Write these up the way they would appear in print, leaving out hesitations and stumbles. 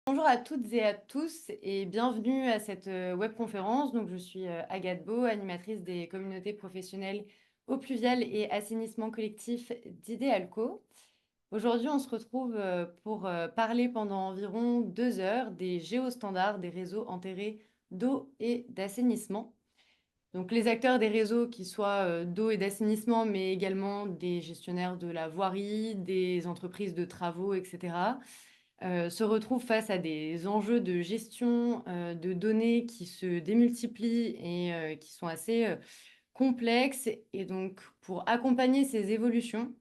Bonjour à toutes et à tous et bienvenue à cette webconférence. Donc, je suis Agathe Beau, animatrice des communautés professionnelles eau pluviale et assainissement collectif d'Idéalco. Aujourd'hui, on se retrouve pour parler pendant environ 2 heures des géostandards des réseaux enterrés d'eau et d'assainissement. Donc, les acteurs des réseaux, qui soient d'eau et d'assainissement, mais également des gestionnaires de la voirie, des entreprises de travaux, etc., se retrouvent face à des enjeux de gestion de données qui se démultiplient et qui sont assez complexes. Et donc, pour accompagner ces évolutions,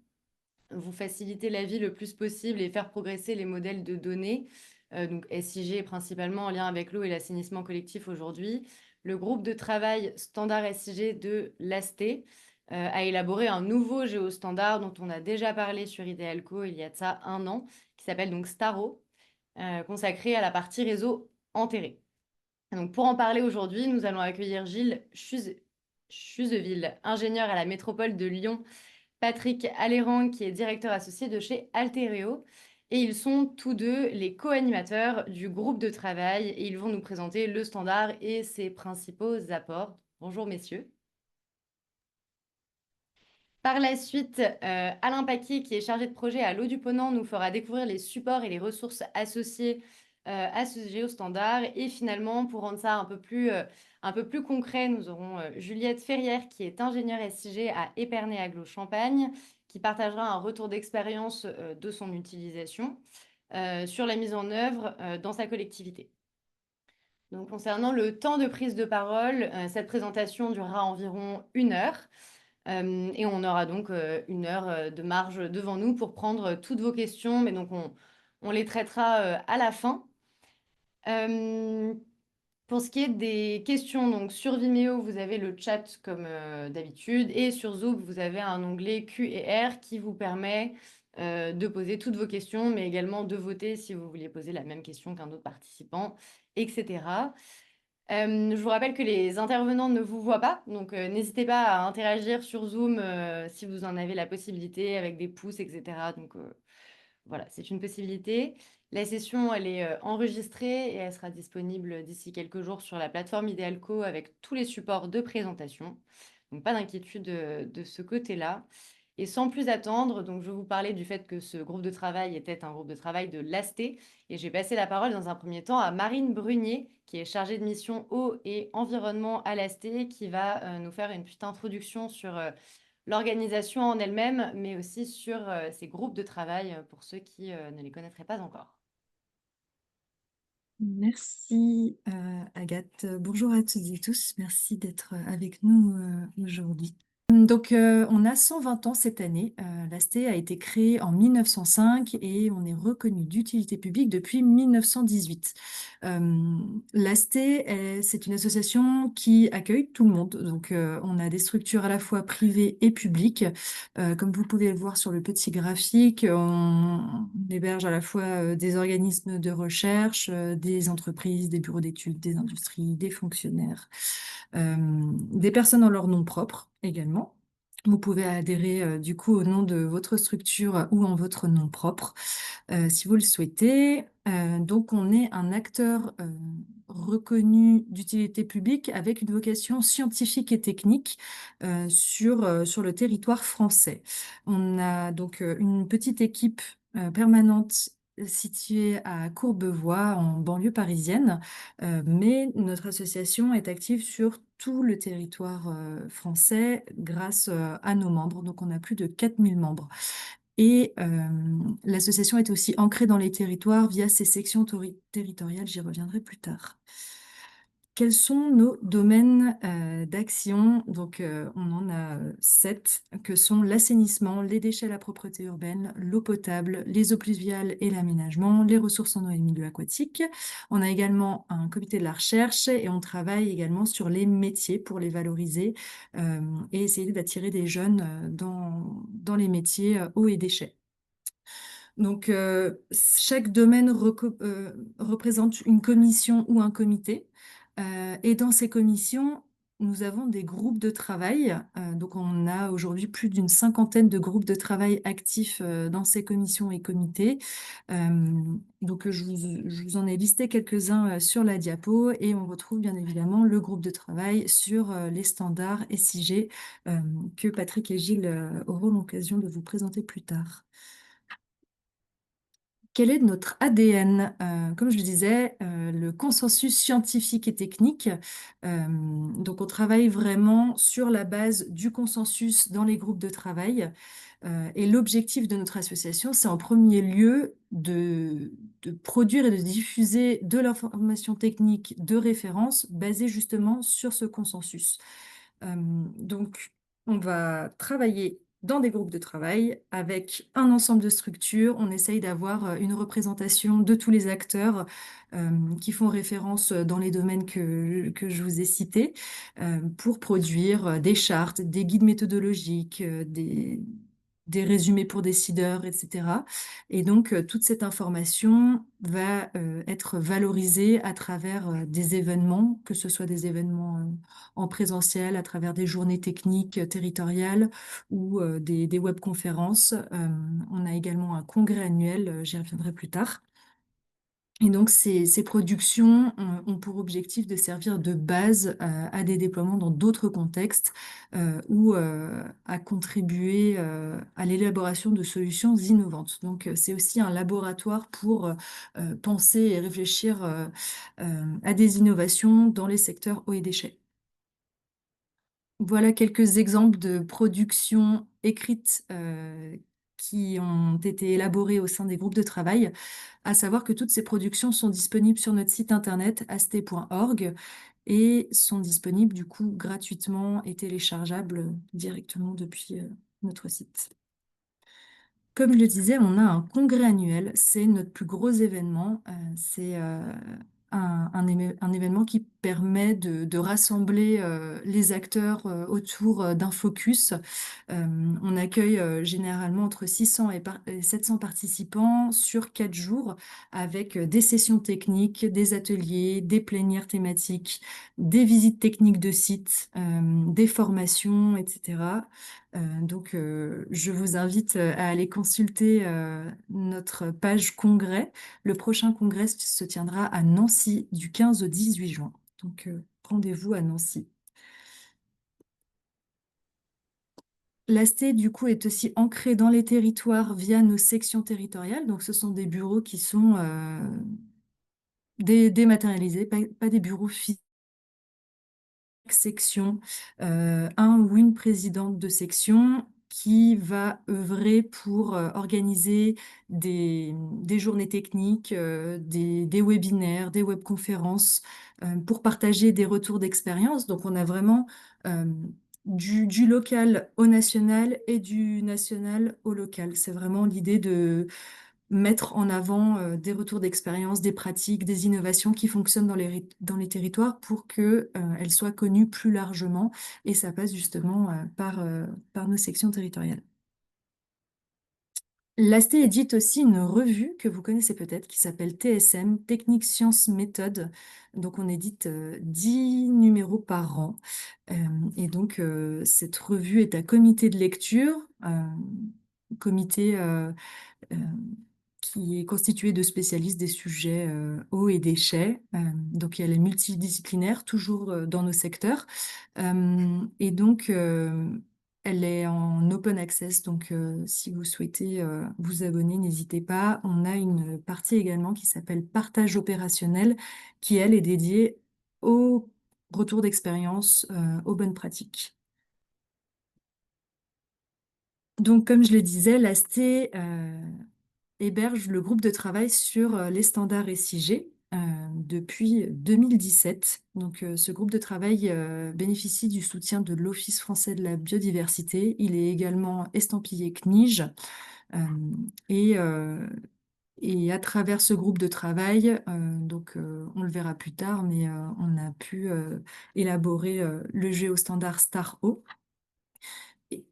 vous faciliter la vie le plus possible et faire progresser les modèles de données, donc SIG principalement en lien avec l'eau et l'assainissement collectif aujourd'hui, le groupe de travail standard SIG de l'ASTE a élaboré un nouveau géostandard dont on a déjà parlé sur Idealco il y a de ça 1 an, qui s'appelle donc Staro, consacré à la partie réseau enterré. Donc, pour en parler aujourd'hui, nous allons accueillir Gilles Chuzeville, ingénieur à la métropole de Lyon, Patrick Alérand, qui est directeur associé de chez Altereo. Et ils sont tous deux les co-animateurs du groupe de travail et ils vont nous présenter le standard et ses principaux apports. Bonjour messieurs. Par la suite, Alain Paquier, qui est chargé de projet à l'eau du Ponant, nous fera découvrir les supports et les ressources associées à ce géostandard. Et finalement, pour rendre ça un peu plus concret, nous aurons Juliette Ferrière, qui est ingénieure SIG à Épernay-Aglo-Champagne, qui partagera un retour d'expérience de son utilisation sur la mise en œuvre dans sa collectivité. Donc, concernant le temps de prise de parole, cette présentation durera environ 1 heure. Et on aura donc 1 heure de marge devant nous pour prendre toutes vos questions, mais donc on les traitera à la fin. Pour ce qui est des questions, donc sur Vimeo, vous avez le chat comme d'habitude, et sur Zoom, vous avez un onglet Q&R qui vous permet de poser toutes vos questions, mais également de voter si vous vouliez poser la même question qu'un autre participant, etc. Je vous rappelle que les intervenants ne vous voient pas, donc n'hésitez pas à interagir sur Zoom si vous en avez la possibilité avec des pouces, etc. Donc voilà, c'est une possibilité. La session, elle est enregistrée et elle sera disponible d'ici quelques jours sur la plateforme Idealco avec tous les supports de présentation. Donc pas d'inquiétude de ce côté-là. Et sans plus attendre, donc je vais vous parler du fait que ce groupe de travail était un groupe de travail de l'ASTE. Et j'ai passé la parole dans un premier temps à Marine Brunier, qui est chargée de mission eau et environnement à l'ASTE, qui va nous faire une petite introduction sur l'organisation en elle-même, mais aussi sur ces groupes de travail pour ceux qui ne les connaîtraient pas encore. Merci Agathe. Bonjour à toutes et tous. Merci d'être avec nous aujourd'hui. Donc, on a 120 ans cette année. L'ASTE a été créée en 1905 et on est reconnu d'utilité publique depuis 1918. L'ASTE, c'est une association qui accueille tout le monde. Donc, on a des structures à la fois privées et publiques. Comme vous pouvez le voir sur le petit graphique, on héberge à la fois des organismes de recherche, des entreprises, des bureaux d'études, des industries, des fonctionnaires, des personnes en leur nom propre également. Vous pouvez adhérer du coup au nom de votre structure ou en votre nom propre si vous le souhaitez. Donc on est un acteur reconnu d'utilité publique avec une vocation scientifique et technique sur le territoire français. On a donc une petite équipe permanente située à Courbevoie, en banlieue parisienne, mais notre association est active sur tout le territoire français grâce à nos membres. Donc, on a plus de 4000 membres. Et l'association est aussi ancrée dans les territoires via ses sections territoriales. J'y reviendrai plus tard. Quels sont nos domaines d'action? Donc, on en a 7, que sont l'assainissement, les déchets, la propreté urbaine, l'eau potable, les eaux pluviales et l'aménagement, les ressources en eau et milieux aquatiques. On a également un comité de la recherche et on travaille également sur les métiers pour les valoriser et essayer d'attirer des jeunes dans les métiers eau et déchets. Donc, chaque domaine représente une commission ou un comité. Et dans ces commissions, nous avons des groupes de travail, donc on a aujourd'hui plus d'une cinquantaine de groupes de travail actifs, dans ces commissions et comités. Donc, je vous en ai listé quelques-uns, sur la diapo et on retrouve bien évidemment le groupe de travail sur, les standards SIG, que Patrick et Gilles, auront l'occasion de vous présenter plus tard. Quel est notre ADN? Comme je le disais, le consensus scientifique et technique. Donc, on travaille vraiment sur la base du consensus dans les groupes de travail. Et l'objectif de notre association, c'est en premier lieu de produire et de diffuser de l'information technique de référence basée justement sur ce consensus. Donc, on va travailler dans des groupes de travail avec un ensemble de structures. On essaye d'avoir une représentation de tous les acteurs qui font référence dans les domaines que je vous ai cités pour produire des chartes, des guides méthodologiques, des résumés pour décideurs, etc. Et donc, toute cette information va être valorisée à travers des événements, que ce soit des événements en présentiel à travers des journées techniques territoriales ou des webconférences. On a également un congrès annuel, j'y reviendrai plus tard. Et donc, ces productions ont pour objectif de servir de base à des déploiements dans d'autres contextes ou à contribuer à l'élaboration de solutions innovantes. Donc, c'est aussi un laboratoire pour penser et réfléchir à des innovations dans les secteurs eau et déchets. Voilà quelques exemples de productions écrites qui ont été élaborées au sein des groupes de travail. À savoir que toutes ces productions sont disponibles sur notre site internet ast.org et sont disponibles du coup gratuitement et téléchargeables directement depuis notre site. Comme je le disais, on a un congrès annuel, c'est notre plus gros événement. C'est un événement qui permet de rassembler les acteurs autour d'un focus. On accueille généralement entre 600 et 700 participants sur 4 jours avec des sessions techniques, des ateliers, des plénières thématiques, des visites techniques de sites, des formations, etc. Donc, je vous invite à aller consulter notre page congrès. Le prochain congrès se tiendra à Nancy du 15 au 18 juin. Donc, rendez-vous à Nancy. L'AST, du coup, est aussi ancré dans les territoires via nos sections territoriales. Donc, ce sont des bureaux qui sont dématérialisés, pas des bureaux physiques. Section, un ou une présidente de section qui va œuvrer pour organiser des journées techniques, des webinaires, des webconférences, pour partager des retours d'expérience. Donc, on a vraiment du local au national et du national au local. C'est vraiment l'idée de mettre en avant des retours d'expérience, des pratiques, des innovations qui fonctionnent dans les territoires pour qu'elles soient connues plus largement. Et ça passe justement par nos sections territoriales. L'AST édite aussi une revue que vous connaissez peut-être qui s'appelle TSM, Technique, Sciences, Méthode. Donc on édite 10 numéros par an. Et donc cette revue est à comité de lecture, comité euh, qui est constitué de spécialistes des sujets eau et déchets. Donc, elle est multidisciplinaire, toujours dans nos secteurs. Et donc, elle est en open access. Donc, si vous souhaitez vous abonner, n'hésitez pas. On a une partie également qui s'appelle Partage opérationnel, qui, elle, est dédiée au retour d'expérience, aux bonnes pratiques. Donc, comme je le disais, l'AST héberge le groupe de travail sur les standards SIG depuis 2017. Donc, ce groupe de travail bénéficie du soutien de l'Office français de la biodiversité. Il est également estampillé CNIGE. euh, et, euh, et à travers ce groupe de travail, donc on le verra plus tard, mais on a pu élaborer le géostandard STAR-O.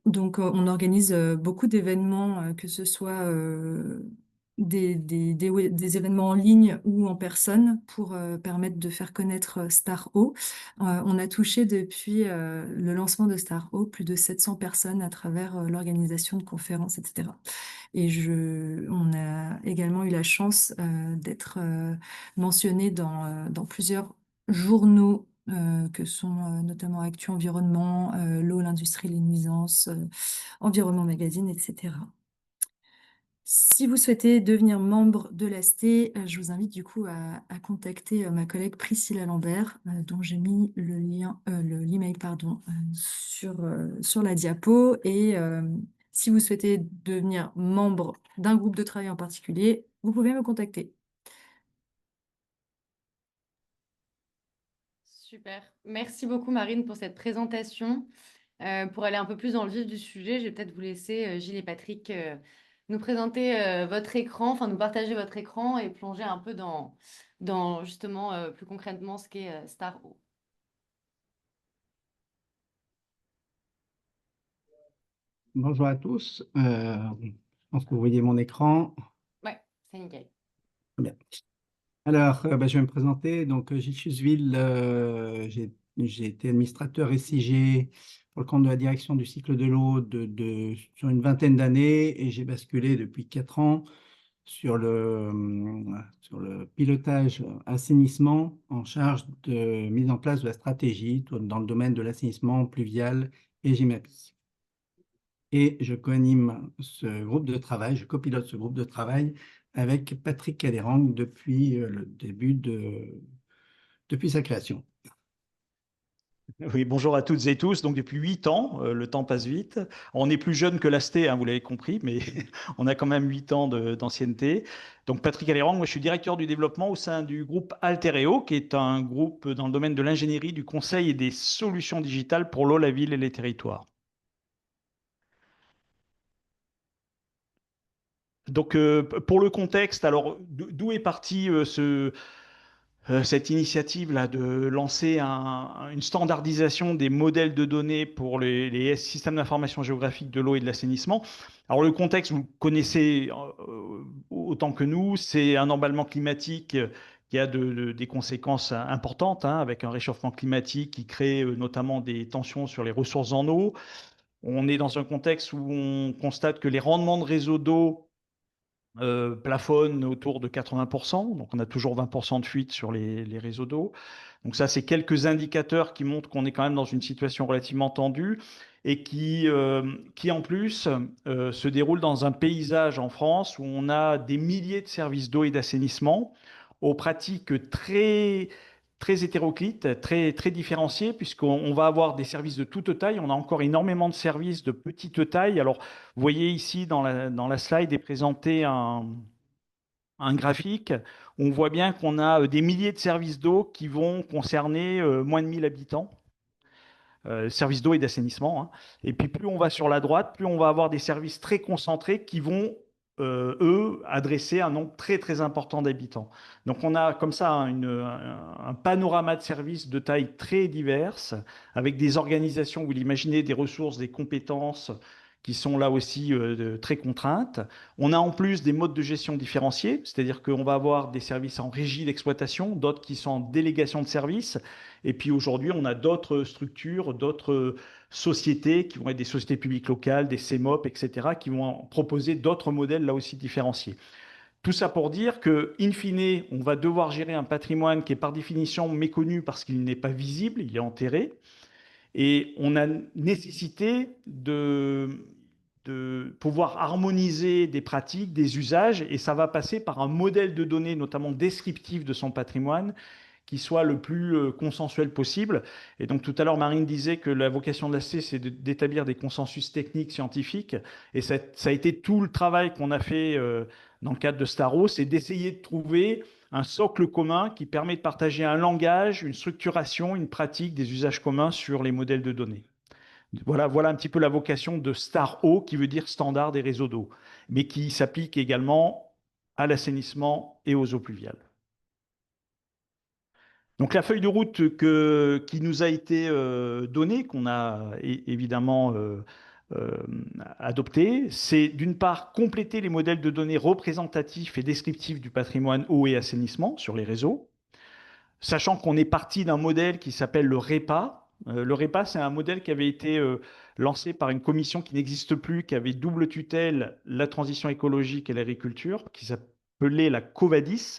Donc, on organise beaucoup d'événements, que ce soit des événements en ligne ou en personne pour permettre de faire connaître Star-O. On a touché depuis le lancement de Star-O plus de 700 personnes à travers l'organisation de conférences, etc. Et on a également eu la chance d'être mentionné dans plusieurs journaux que sont notamment Actu Environnement, L'eau, l'industrie, les nuisances, Environnement Magazine, etc. Si vous souhaitez devenir membre de l'AST, je vous invite du coup à contacter ma collègue Priscilla Lambert, dont j'ai mis le lien, l'email, pardon, sur la diapo. Et si vous souhaitez devenir membre d'un groupe de travail en particulier, vous pouvez me contacter. Super. Merci beaucoup, Marine, pour cette présentation. Pour aller un peu plus dans le vif du sujet, je vais peut-être vous laisser, Gilles et Patrick, nous présenter votre écran, enfin nous partager votre écran et plonger un peu dans justement plus concrètement ce qu'est Star-O. Bonjour à tous. Je pense que vous voyez mon écran. Ouais, c'est nickel. Bien. Alors, je vais me présenter. Donc, Gilles Chusville, j'ai été administrateur SIG pour le compte de la direction du cycle de l'eau sur une vingtaine d'années et j'ai basculé depuis 4 ans sur le pilotage assainissement en charge de mise en place de la stratégie dans le domaine de l'assainissement pluvial et GEMAPI. Et je co-anime ce groupe de travail, je copilote ce groupe de travail avec Patrick Caderang depuis le début depuis sa création. Oui, bonjour à toutes et tous. Donc depuis 8 ans, le temps passe vite. On est plus jeune que l'ASTE, hein, vous l'avez compris, mais on a quand même 8 ans d'ancienneté. Donc Patrick Alérang, moi je suis directeur du développement au sein du groupe Altereo, qui est un groupe dans le domaine de l'ingénierie, du conseil et des solutions digitales pour l'eau, la ville et les territoires. Donc pour le contexte, alors d'où est parti cette initiative-là de lancer une standardisation des modèles de données pour les systèmes d'information géographique de l'eau et de l'assainissement. Alors le contexte, vous le connaissez autant que nous, c'est un emballement climatique qui a des conséquences importantes, hein, avec un réchauffement climatique qui crée notamment des tensions sur les ressources en eau. On est dans un contexte où on constate que les rendements de réseaux d'eau plafonne autour de 80%, donc on a toujours 20% de fuite sur les réseaux d'eau. Donc ça, c'est quelques indicateurs qui montrent qu'on est quand même dans une situation relativement tendue et qui en plus se déroule dans un paysage en France où on a des milliers de services d'eau et d'assainissement aux pratiques très hétéroclites, très différenciées, puisqu'on va avoir des services de toute taille. On a encore énormément de services de petite taille. Alors, vous voyez ici dans la slide est présenté un graphique. On voit bien qu'on a des milliers de services d'eau qui vont concerner moins de 1000 habitants. Services d'eau et d'assainissement, hein. Et puis plus on va sur la droite, plus on va avoir des services très concentrés qui vont, eux, adresser un nombre très important d'habitants. Donc on a comme ça un panorama de services de taille très diverse, avec des organisations, vous l'imaginez, des ressources, des compétences qui sont là aussi très contraintes. On a en plus des modes de gestion différenciés, c'est-à-dire qu'on va avoir des services en régie d'exploitation, d'autres qui sont en délégation de services. Et puis aujourd'hui, on a d'autres structures, d'autres sociétés qui vont être des sociétés publiques locales, des CEMOP, etc., qui vont proposer d'autres modèles là aussi différenciés. Tout ça pour dire que, in fine, on va devoir gérer un patrimoine qui est par définition méconnu parce qu'il n'est pas visible, il est enterré. Et on a nécessité de pouvoir harmoniser des pratiques, des usages, et ça va passer par un modèle de données, notamment descriptif de son patrimoine, qui soit le plus consensuel possible. Et donc tout à l'heure, Marine disait que la vocation de l'AST, c'est d'établir des consensus techniques, scientifiques. Et ça a été tout le travail qu'on a fait dans le cadre de Staro, c'est d'essayer de trouver un socle commun qui permet de partager un langage, une structuration, une pratique, des usages communs sur les modèles de données. Voilà un petit peu la vocation de Star-O, qui veut dire standard des réseaux d'eau, mais qui s'applique également à l'assainissement et aux eaux pluviales. Donc la feuille de route qui nous a été donnée, qu'on a évidemment adopter, c'est d'une part compléter les modèles de données représentatifs et descriptifs du patrimoine eau et assainissement sur les réseaux, sachant qu'on est parti d'un modèle qui s'appelle le REPA. Le REPA, c'est un modèle qui avait été lancé par une commission qui n'existe plus, qui avait double tutelle, la transition écologique et l'agriculture, qui s'appelait la COVADIS.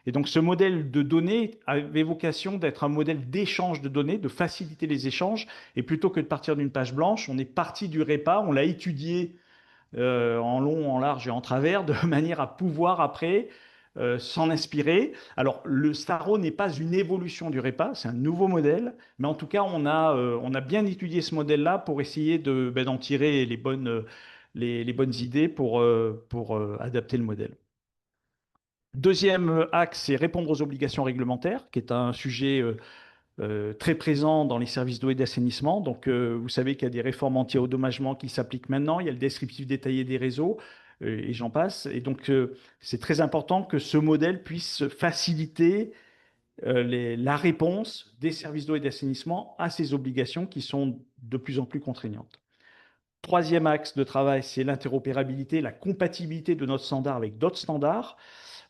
Et donc ce modèle de données avait vocation d'être un modèle d'échange de données, de faciliter les échanges. Et plutôt que de partir d'une page blanche, on est parti du REPA, on l'a étudié en long, en large et en travers, de manière à pouvoir après s'en inspirer. Alors, le Staro n'est pas une évolution du REPA, c'est un nouveau modèle, mais en tout cas, on a bien étudié ce modèle-là pour essayer d'en tirer les bonnes idées pour adapter le modèle. Deuxième axe, c'est répondre aux obligations réglementaires, qui est un sujet très présent dans les services d'eau et d'assainissement. Donc, vous savez qu'il y a des réformes anti-endommagement qui s'appliquent maintenant. Il y a le descriptif détaillé des réseaux et j'en passe. Et donc, c'est très important que ce modèle puisse faciliter la réponse des services d'eau et d'assainissement à ces obligations qui sont de plus en plus contraignantes. Troisième axe de travail, c'est l'interopérabilité, la compatibilité de notre standard avec d'autres standards.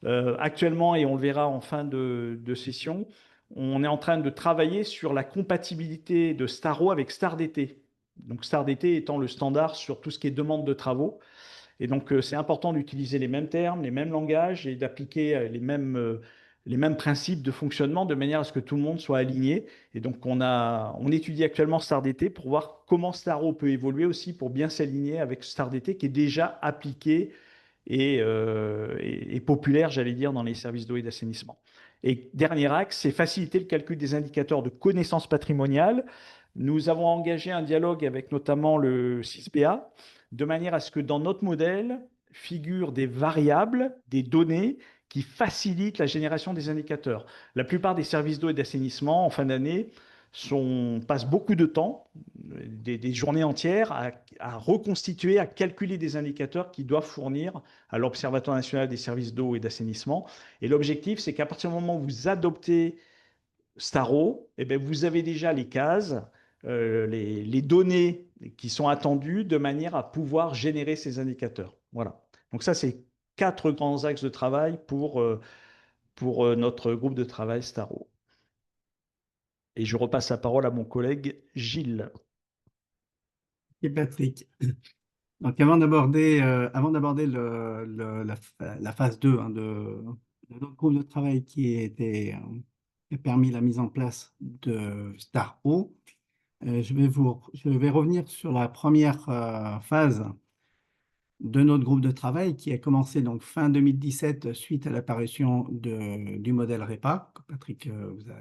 Actuellement, et on le verra en fin de session, on est en train de travailler sur la compatibilité de Staro avec StarDT. Donc StarDT étant le standard sur tout ce qui est demande de travaux. Et donc c'est important d'utiliser les mêmes termes, les mêmes langages et d'appliquer les mêmes principes de fonctionnement de manière à ce que tout le monde soit aligné. Et donc on étudie actuellement StarDT pour voir comment Staro peut évoluer aussi pour bien s'aligner avec StarDT qui est déjà appliqué et populaire, j'allais dire, dans les services d'eau et d'assainissement. Et dernier axe, c'est faciliter le calcul des indicateurs de connaissance patrimoniale. Nous avons engagé un dialogue avec notamment le CISBA, de manière à ce que dans notre modèle figurent des variables, des données qui facilitent la génération des indicateurs. La plupart des services d'eau et d'assainissement, en fin d'année, passent beaucoup de temps, des journées entières, à reconstituer, à calculer des indicateurs qu'ils doivent fournir à l'Observatoire national des services d'eau et d'assainissement. Et l'objectif, c'est qu'à partir du moment où vous adoptez Staro, eh bien, vous avez déjà les cases, les données qui sont attendues de manière à pouvoir générer ces indicateurs. Voilà. Donc ça, c'est 4 grands axes de travail pour notre groupe de travail Staro. Et je repasse la parole à mon collègue Gilles. Et Patrick. Donc, avant d'aborder la phase 2 de notre groupe de travail qui a permis la mise en place de Staro, je vais revenir sur la première phase de notre groupe de travail qui a commencé donc fin 2017 suite à l'apparition du modèle REPA, que Patrick vous a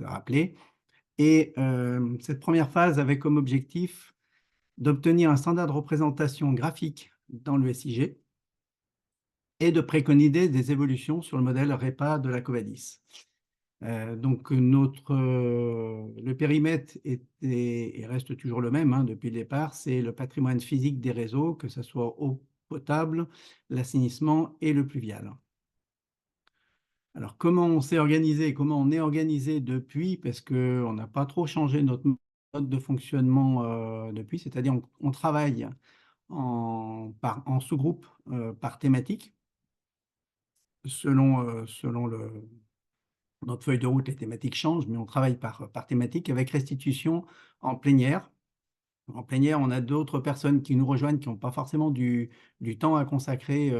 rappelé. Et cette première phase avait comme objectif d'obtenir un standard de représentation graphique dans le SIG et de préconiser des évolutions sur le modèle REPA de la COVADIS. Donc, le périmètre était et reste toujours le même depuis le départ, c'est le patrimoine physique des réseaux, que ce soit eau potable, l'assainissement et le pluvial. Alors, comment on s'est organisé, comment on est organisé depuis, parce qu'on n'a pas trop changé notre mode de fonctionnement depuis, c'est-à-dire on travaille en sous-groupe par thématique. Selon notre feuille de route, les thématiques changent, mais on travaille par thématique avec restitution en plénière. En plénière, on a d'autres personnes qui nous rejoignent qui n'ont pas forcément du temps à consacrer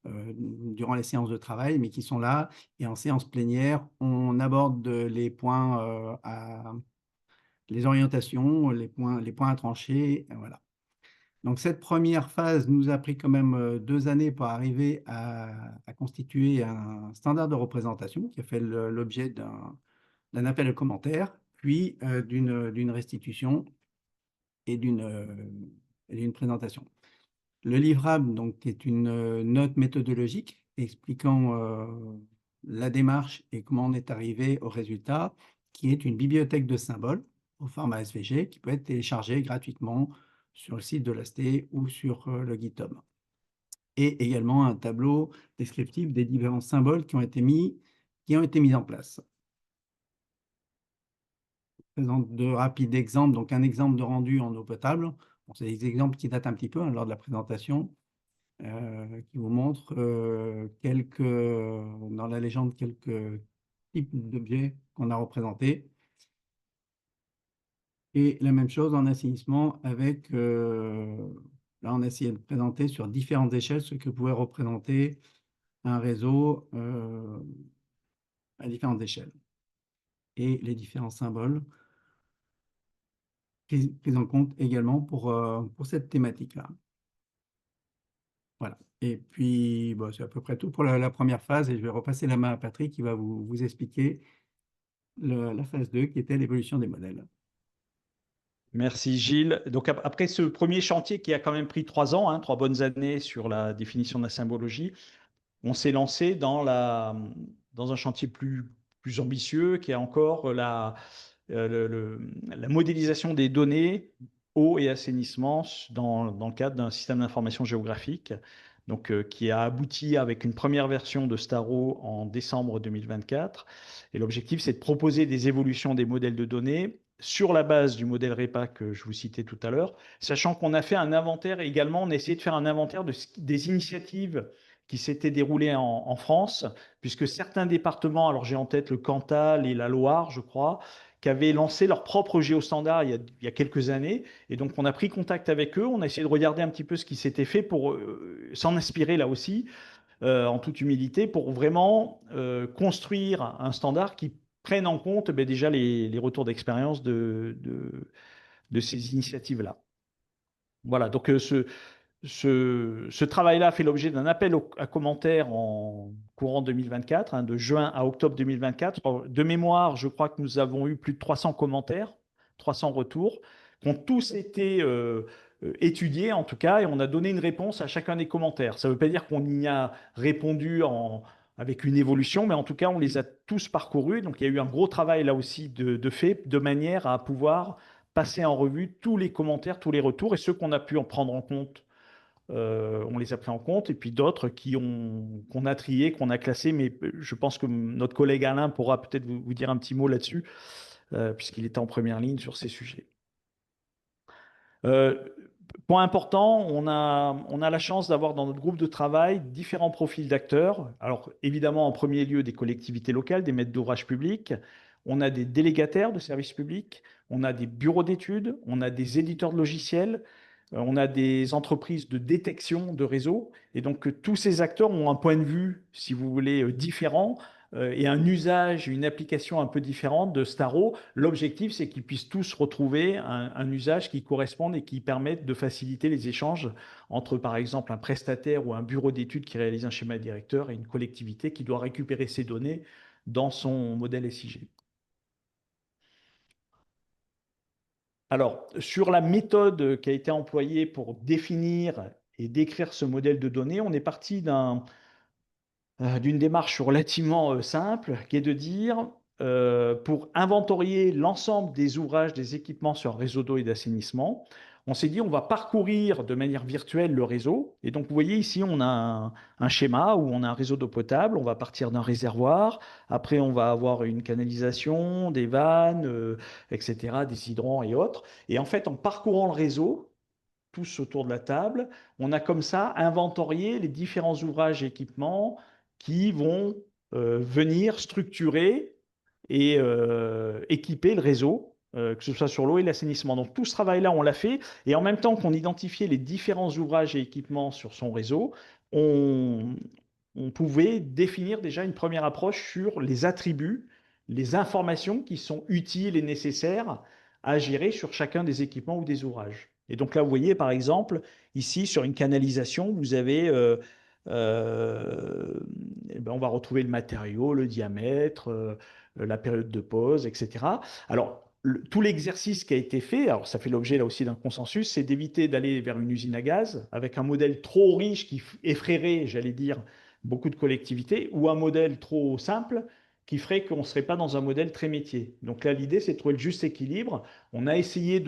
durant les séances de travail, mais qui sont là. Et en séance plénière, on aborde les points, les orientations, les points à trancher. Voilà. Donc, cette première phase nous a pris quand même 2 années pour arriver à constituer un standard de représentation qui a fait l'objet d'un appel de commentaires, puis d'une restitution et d'une présentation. Le livrable donc, est une note méthodologique expliquant la démarche et comment on est arrivé au résultat, qui est une bibliothèque de symboles au format SVG qui peut être téléchargée gratuitement sur le site de l'AST ou sur le GitHub. Et également un tableau descriptif des différents symboles qui ont été mis en place. Je présente 2 rapides exemples. Donc, un exemple de rendu en eau potable. Bon, c'est des exemples qui datent un petit peu hein, lors de la présentation, qui vous montrent dans la légende, quelques types d'objets qu'on a représentés. Et la même chose en assainissement avec, là on a essayé de présenter sur différentes échelles ce que pouvait représenter un réseau à différentes échelles. Et les différents symboles pris en compte également pour cette thématique-là. Voilà. Et puis, bon, c'est à peu près tout pour la première phase et je vais repasser la main à Patrick qui va vous expliquer la phase 2 qui était l'évolution des modèles. Merci Gilles. Donc après ce premier chantier qui a quand même pris 3 ans, 3 bonnes années sur la définition de la symbologie, on s'est lancé dans un chantier plus ambitieux qui est encore la modélisation des données eau et assainissement dans le cadre d'un système d'information géographique, donc, qui a abouti avec une première version de Staro en décembre 2024. Et l'objectif, c'est de proposer des évolutions des modèles de données sur la base du modèle REPA que je vous citais tout à l'heure, sachant qu'on a fait un inventaire également, on a essayé de faire un inventaire des initiatives qui s'étaient déroulées en France, puisque certains départements, alors j'ai en tête le Cantal et la Loire, je crois, qui avaient lancé leur propre géostandard il y a quelques années. Et donc, on a pris contact avec eux, on a essayé de regarder un petit peu ce qui s'était fait pour s'en inspirer là aussi, en toute humilité, pour vraiment construire un standard qui prenne en compte déjà les retours d'expérience de ces initiatives-là. Voilà, donc ce travail-là fait l'objet d'un appel à commentaires en courant 2024, de juin à octobre 2024. De mémoire, je crois que nous avons eu plus de 300 commentaires, 300 retours, qui ont tous été étudiés en tout cas, et on a donné une réponse à chacun des commentaires. Ça ne veut pas dire qu'on y a répondu avec une évolution, mais en tout cas, on les a tous parcourus. Donc, il y a eu un gros travail là aussi de fait, de manière à pouvoir passer en revue tous les commentaires, tous les retours, et ceux qu'on a pu en prendre en compte. On les a pris en compte, et puis d'autres qu'on a triés, qu'on a classés, mais je pense que notre collègue Alain pourra peut-être vous dire un petit mot là-dessus, puisqu'il était en première ligne sur ces sujets. Point important, on a la chance d'avoir dans notre groupe de travail différents profils d'acteurs. Alors évidemment, en premier lieu, des collectivités locales, des maîtres d'ouvrage publics. On a des délégataires de services publics, on a des bureaux d'études, on a des éditeurs de logiciels, on a des entreprises de détection de réseaux. Et donc, tous ces acteurs ont un point de vue, si vous voulez, différent et un usage, une application un peu différente de Staro. L'objectif, c'est qu'ils puissent tous retrouver un usage qui corresponde et qui permette de faciliter les échanges entre, par exemple, un prestataire ou un bureau d'études qui réalise un schéma directeur et une collectivité qui doit récupérer ces données dans son modèle SIG. Alors, sur la méthode qui a été employée pour définir et décrire ce modèle de données, on est parti d'une démarche relativement simple, qui est de dire, pour inventorier l'ensemble des ouvrages, des équipements sur un réseau d'eau et d'assainissement, on s'est dit on va parcourir de manière virtuelle le réseau. Et donc, vous voyez ici, on a un schéma où on a un réseau d'eau potable, on va partir d'un réservoir, après on va avoir une canalisation, des vannes, etc., des hydrants et autres. Et en fait, en parcourant le réseau, tous autour de la table, on a comme ça inventorié les différents ouvrages et équipements qui vont venir structurer et équiper le réseau, que ce soit sur l'eau et l'assainissement. Donc tout ce travail-là, on l'a fait, et en même temps qu'on identifiait les différents ouvrages et équipements sur son réseau, on pouvait définir déjà une première approche sur les attributs, les informations qui sont utiles et nécessaires à gérer sur chacun des équipements ou des ouvrages. Et donc là, vous voyez, par exemple, ici, sur une canalisation, vous avez, on va retrouver le matériau, le diamètre, la période de pause, etc. Alors, tout l'exercice qui a été fait, alors ça fait l'objet là aussi d'un consensus, c'est d'éviter d'aller vers une usine à gaz avec un modèle trop riche qui effraierait, j'allais dire, beaucoup de collectivités, ou un modèle trop simple qui ferait qu'on ne serait pas dans un modèle très métier. Donc là, l'idée, c'est de trouver le juste équilibre. On a essayé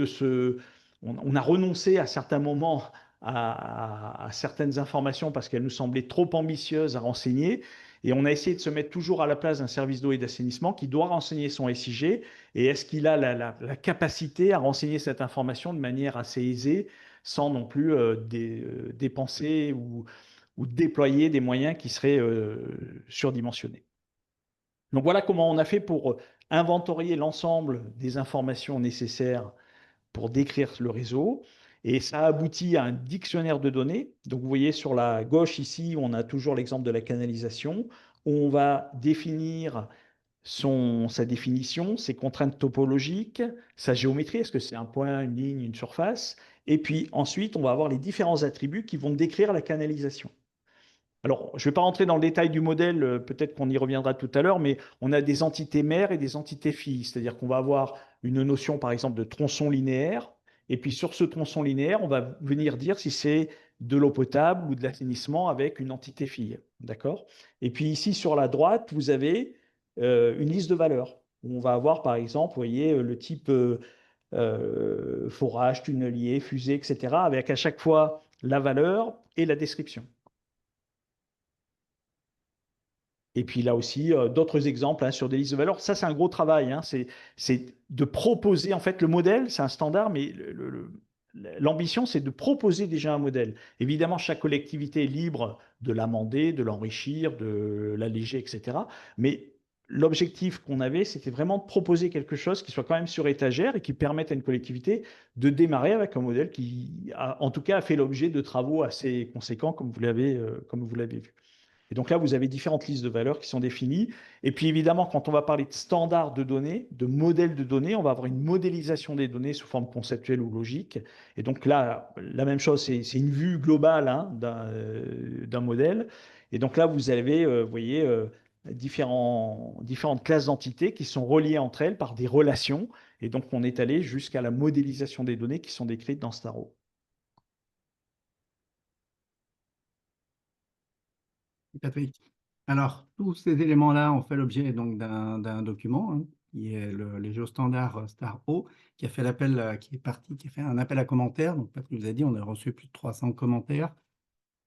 on a renoncé à certains moments à certaines informations parce qu'elles nous semblaient trop ambitieuses à renseigner. Et on a essayé de se mettre toujours à la place d'un service d'eau et d'assainissement qui doit renseigner son SIG. Et est-ce qu'il a la capacité à renseigner cette information de manière assez aisée, sans non plus dépenser ou déployer des moyens qui seraient surdimensionnés. Donc voilà comment on a fait pour inventorier l'ensemble des informations nécessaires pour décrire le réseau. Et ça aboutit à un dictionnaire de données. Donc vous voyez sur la gauche ici, on a toujours l'exemple de la canalisation, où on va définir sa définition, ses contraintes topologiques, sa géométrie, est-ce que c'est un point, une ligne, une surface. Et puis ensuite, on va avoir les différents attributs qui vont décrire la canalisation. Alors, je ne vais pas rentrer dans le détail du modèle, peut-être qu'on y reviendra tout à l'heure, mais on a des entités mères et des entités filles. C'est-à-dire qu'on va avoir une notion, par exemple, de tronçon linéaire. Et puis, sur ce tronçon linéaire, on va venir dire si c'est de l'eau potable ou de l'assainissement avec une entité fille. D'accord? Et puis, ici, sur la droite, vous avez une liste de valeurs. On va avoir, par exemple, vous voyez, le type forage, tunnelier, fusée, etc., avec à chaque fois la valeur et la description. Et puis là aussi, d'autres exemples hein, sur des listes de valeurs. Ça, c'est un gros travail. Hein. C'est de proposer, en fait, le modèle, c'est un standard, mais l'ambition, c'est de proposer déjà un modèle. Évidemment, chaque collectivité est libre de l'amender, de l'enrichir, de l'alléger, etc. Mais l'objectif qu'on avait, c'était vraiment de proposer quelque chose qui soit quand même sur étagère et qui permette à une collectivité de démarrer avec un modèle qui, en tout cas, a fait l'objet de travaux assez conséquents, comme vous l'avez vu. Et donc là, vous avez différentes listes de valeurs qui sont définies. Et puis évidemment, quand on va parler de standards de données, de modèles de données, on va avoir une modélisation des données sous forme conceptuelle ou logique. Et donc là, la même chose, c'est une vue globale hein, d'un modèle. Et donc là, vous avez, vous voyez, différentes classes d'entités qui sont reliées entre elles par des relations. Et donc, on est allé jusqu'à la modélisation des données qui sont décrites dans Staro. Patrick. Alors, tous ces éléments-là ont fait l'objet donc d'un document hein, qui est les géostandards Star-O, qui a fait l'appel, qui a fait un appel à commentaires. Donc, Patrick vous a dit, on a reçu plus de 300 commentaires.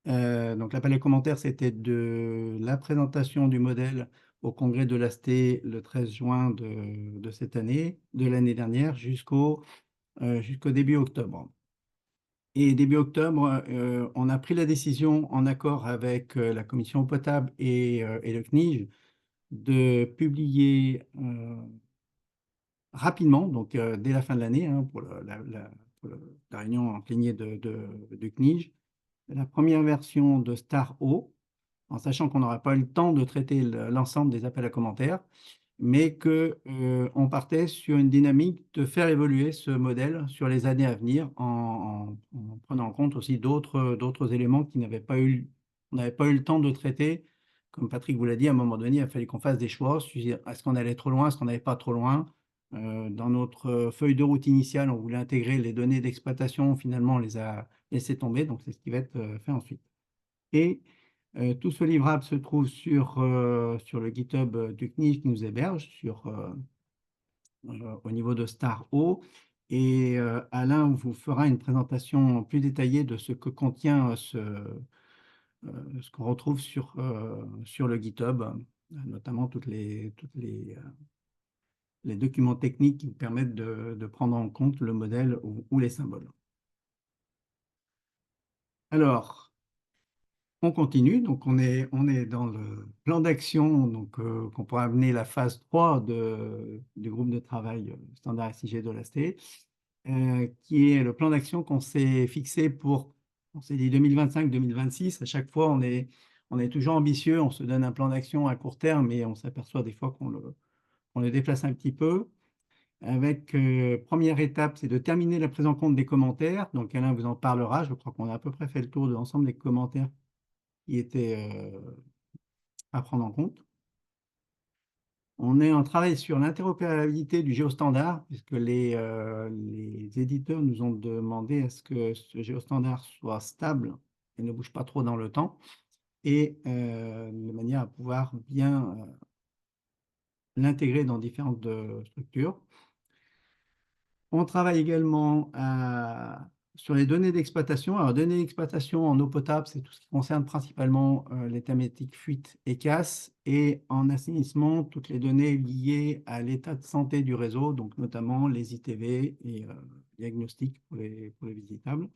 Donc, l'appel à commentaires, c'était de la présentation du modèle au congrès de l'ASTE le 13 juin de cette année, de l'année dernière, jusqu'au début octobre. Et début octobre, on a pris la décision, en accord avec la commission eau potable et le CNIJ, de publier rapidement, donc dès la fin de l'année, hein, pour la réunion en plénière du CNIJ, la première version de Star-O, en sachant qu'on n'aura pas eu le temps de traiter l'ensemble des appels à commentaires, mais qu'on partait sur une dynamique de faire évoluer ce modèle sur les années à venir en prenant en compte aussi d'autres éléments on n'avait pas eu le temps de traiter. Comme Patrick vous l'a dit, à un moment donné, il a fallu qu'on fasse des choix. Est-ce qu'on allait trop loin, est-ce qu'on n'allait pas trop loin? Dans notre feuille de route initiale, on voulait intégrer les données d'exploitation. Finalement, on les a laissées tomber. Donc, c'est ce qui va être fait ensuite. Et tout ce livrable se trouve sur le GitHub du CNIJ qui nous héberge au niveau de Star-O. Et Alain vous fera une présentation plus détaillée de ce que contient ce qu'on retrouve sur le GitHub, notamment tous les documents techniques qui vous permettent de prendre en compte le modèle ou les symboles. Alors, on continue, donc on est dans le plan d'action qu'on pourra amener la phase 3 du groupe de travail standard SIG de l'ASTE, qui est le plan d'action qu'on s'est fixé on s'est dit 2025-2026. À chaque fois, on est toujours ambitieux, on se donne un plan d'action à court terme et on s'aperçoit des fois qu'on le déplace un petit peu. Avec première étape, c'est de terminer la prise en compte des commentaires. Donc Alain vous en parlera, je crois qu'on a à peu près fait le tour de l'ensemble des commentaires qui était à prendre en compte. On est en travail sur l'interopérabilité du géostandard, puisque les éditeurs nous ont demandé à ce que ce géostandard soit stable et ne bouge pas trop dans le temps, et de manière à pouvoir bien l'intégrer dans différentes structures. On travaille également sur les données d'exploitation, alors données d'exploitation en eau potable, c'est tout ce qui concerne principalement les thématiques fuite et casse, et en assainissement, toutes les données liées à l'état de santé du réseau, donc notamment les ITV et diagnostics pour les visitables.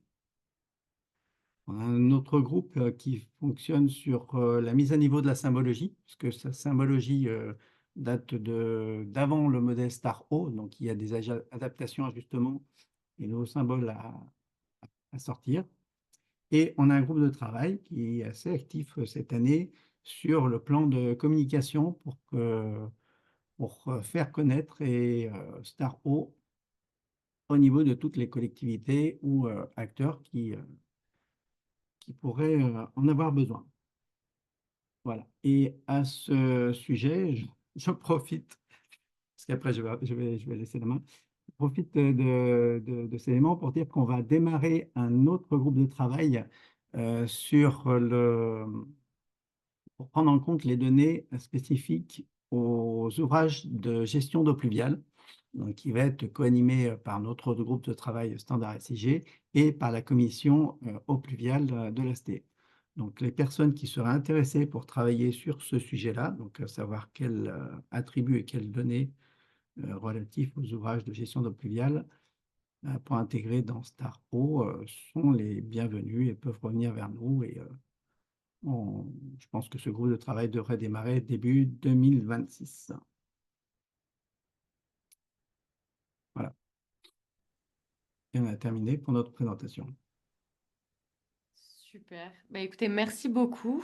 On a un autre groupe qui fonctionne sur la mise à niveau de la symbologie, puisque sa symbologie date d'avant le modèle Star-O, donc il y a des adaptations, ajustements et nouveaux symboles à sortir. Et on a un groupe de travail qui est assez actif cette année sur le plan de communication pour faire connaître Star-O au niveau de toutes les collectivités ou acteurs qui pourraient en avoir besoin. Voilà. Et à ce sujet, je profite, parce qu'après je vais laisser la main, je profite de ces éléments pour dire qu'on va démarrer un autre groupe de travail pour prendre en compte les données spécifiques aux ouvrages de gestion d'eau pluviale, donc qui va être co-animé par notre autre groupe de travail Standard SIG et par la commission eau pluviale de l'AST. Donc, les personnes qui seraient intéressées pour travailler sur ce sujet-là, donc savoir quels attributs et quelles données relatifs aux ouvrages de gestion d'eau pluviale pour intégrer dans Star-O sont les bienvenus et peuvent revenir vers nous. Et je pense que ce groupe de travail devrait démarrer début 2026. Voilà. Et on a terminé pour notre présentation. Super. Bah, écoutez, merci beaucoup.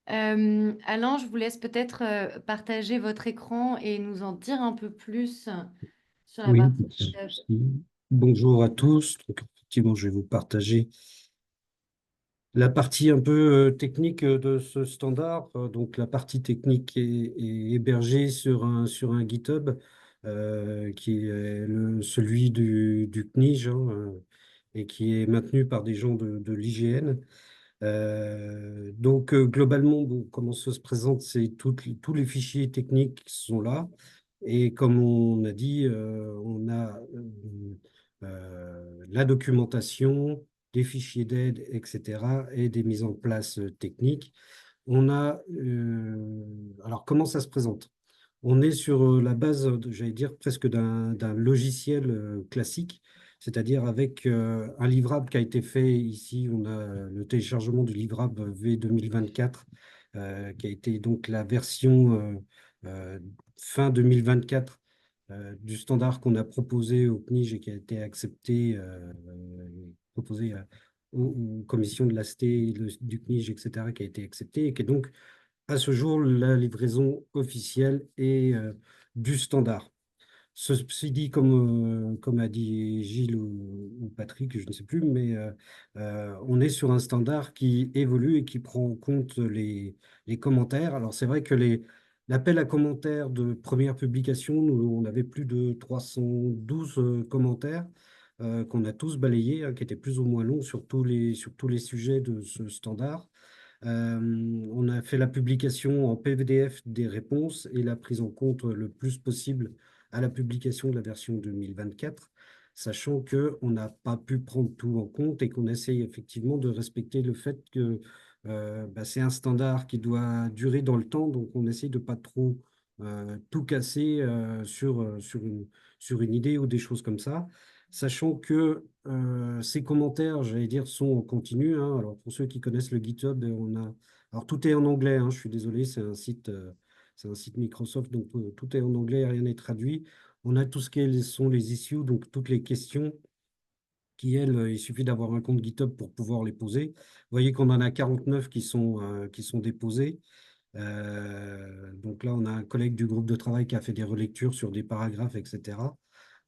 Alain, je vous laisse peut-être partager votre écran et nous en dire un peu plus sur la Oui, partie pas de pilotage. souci. Bonjour à tous. Donc, effectivement, je vais vous partager la partie un peu technique de ce standard. Donc, la partie technique est hébergée sur un GitHub qui est celui du CNIJ et qui est maintenu par des gens de l'IGN. Donc, globalement, bon, comment ça se présente, c'est tous les fichiers techniques qui sont là. Et comme on a dit, on a la documentation, des fichiers d'aide, etc., et des mises en place techniques. Alors, comment ça se présente? On est sur la base, j'allais dire, presque d'un logiciel classique, c'est-à-dire avec un livrable qui a été fait ici. On a le téléchargement du livrable V 2024, qui a été donc la version fin 2024 du standard qu'on a proposé au CNIJ et qui a été accepté, proposé aux commissions de l'AST, du CNIJ, etc., qui a été accepté et qui est donc à ce jour la livraison officielle et du standard. Ceci dit, comme a dit Gilles ou Patrick, je ne sais plus, mais on est sur un standard qui évolue et qui prend en compte les commentaires. Alors c'est vrai que l'appel à commentaires de première publication, on avait plus de 312 commentaires qu'on a tous balayés, qui étaient plus ou moins longs sur tous les sujets de ce standard. On a fait la publication en PDF des réponses et la prise en compte le plus possible à la publication de la version 2024, sachant qu'on n'a pas pu prendre tout en compte et qu'on essaye effectivement de respecter le fait que c'est un standard qui doit durer dans le temps, donc on essaye de pas trop tout casser sur une idée ou des choses comme ça. Sachant que ces commentaires, j'allais dire, sont en continu, hein. Alors, pour ceux qui connaissent le GitHub, alors, tout est en anglais, hein, je suis désolé, c'est un site Microsoft, donc tout est en anglais, rien n'est traduit. On a tout ce qui sont les issues, donc toutes les questions qui, elles, il suffit d'avoir un compte GitHub pour pouvoir les poser. Vous voyez qu'on en a 49 qui sont déposées. Donc là, on a un collègue du groupe de travail qui a fait des relectures sur des paragraphes, etc.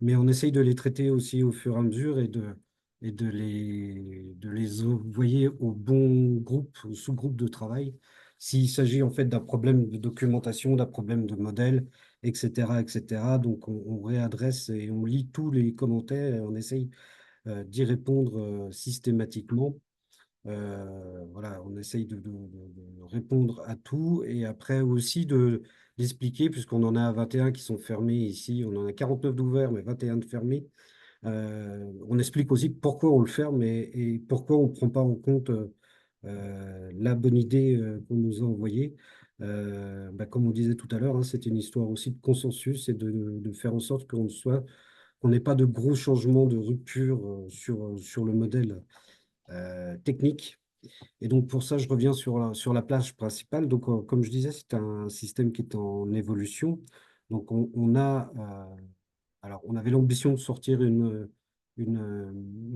Mais on essaye de les traiter aussi au fur et à mesure et de les envoyer au bon groupe, au sous-groupe de travail, s'il s'agit en fait d'un problème de documentation, d'un problème de modèle, etc., etc. Donc on réadresse et on lit tous les commentaires et on essaye d'y répondre systématiquement. Voilà, on essaye de répondre à tout et après aussi d'expliquer, puisqu'on en a 21 qui sont fermés ici, on en a 49 d'ouverts, mais 21 de fermés. On explique aussi pourquoi on le ferme et pourquoi on ne prend pas en compte la bonne idée qu'on nous a envoyée. Comme on disait tout à l'heure, hein, c'est une histoire aussi de consensus et de faire en sorte qu'on n'ait pas de gros changements de rupture sur le modèle technique. Et donc, pour ça, je reviens sur la plage principale. Donc, comme je disais, c'est un système qui est en évolution. Donc, alors, on avait l'ambition de sortir une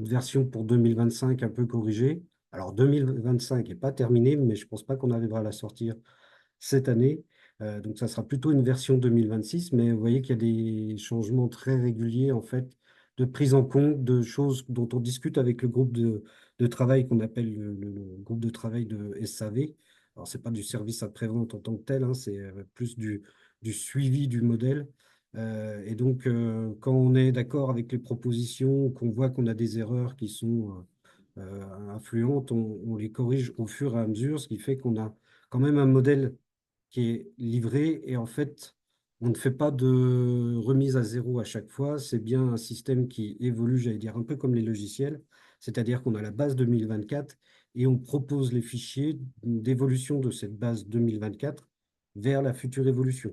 version pour 2025 un peu corrigée. Alors, 2025 n'est pas terminé, mais je ne pense pas qu'on arrivera à la sortir cette année. Donc, ça sera plutôt une version 2026, mais vous voyez qu'il y a des changements très réguliers, en fait, de prise en compte de choses dont on discute avec le groupe de travail qu'on appelle le groupe de travail de SAV. Alors, ce n'est pas du service après-vente en tant que tel, hein, c'est plus du suivi du modèle. Et donc, quand on est d'accord avec les propositions, qu'on voit qu'on a des erreurs qui sont influentes, on les corrige au fur et à mesure, ce qui fait qu'on a quand même un modèle qui est livré et en fait, on ne fait pas de remise à zéro à chaque fois. C'est bien un système qui évolue, j'allais dire, un peu comme les logiciels, c'est-à-dire qu'on a la base 2024 et on propose les fichiers d'évolution de cette base 2024 vers la future évolution.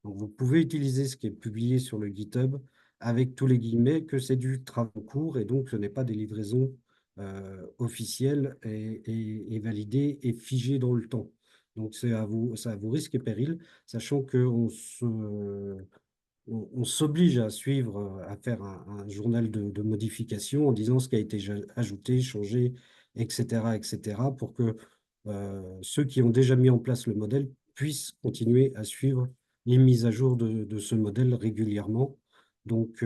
Donc, vous pouvez utiliser ce qui est publié sur le GitHub avec tous les guillemets que c'est du travail en cours et donc ce n'est pas des livraisons officielles et validées et figées dans le temps. Donc, c'est à vos risques et périls, sachant on s'oblige à suivre, à faire un journal de modification en disant ce qui a été ajouté, changé, etc., pour que ceux qui ont déjà mis en place le modèle puissent continuer à suivre les mises à jour de ce modèle régulièrement. Donc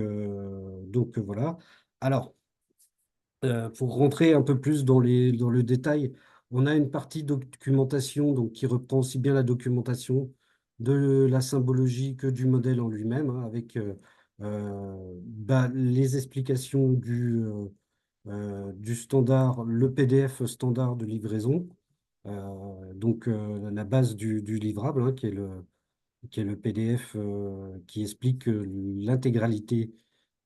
voilà. Alors, pour rentrer un peu plus dans le détail, on a une partie documentation donc, qui reprend aussi bien la documentation de la symbologie que du modèle en lui-même, hein, avec les explications du standard, le PDF standard de livraison, la base du livrable, hein, qui est le PDF qui explique l'intégralité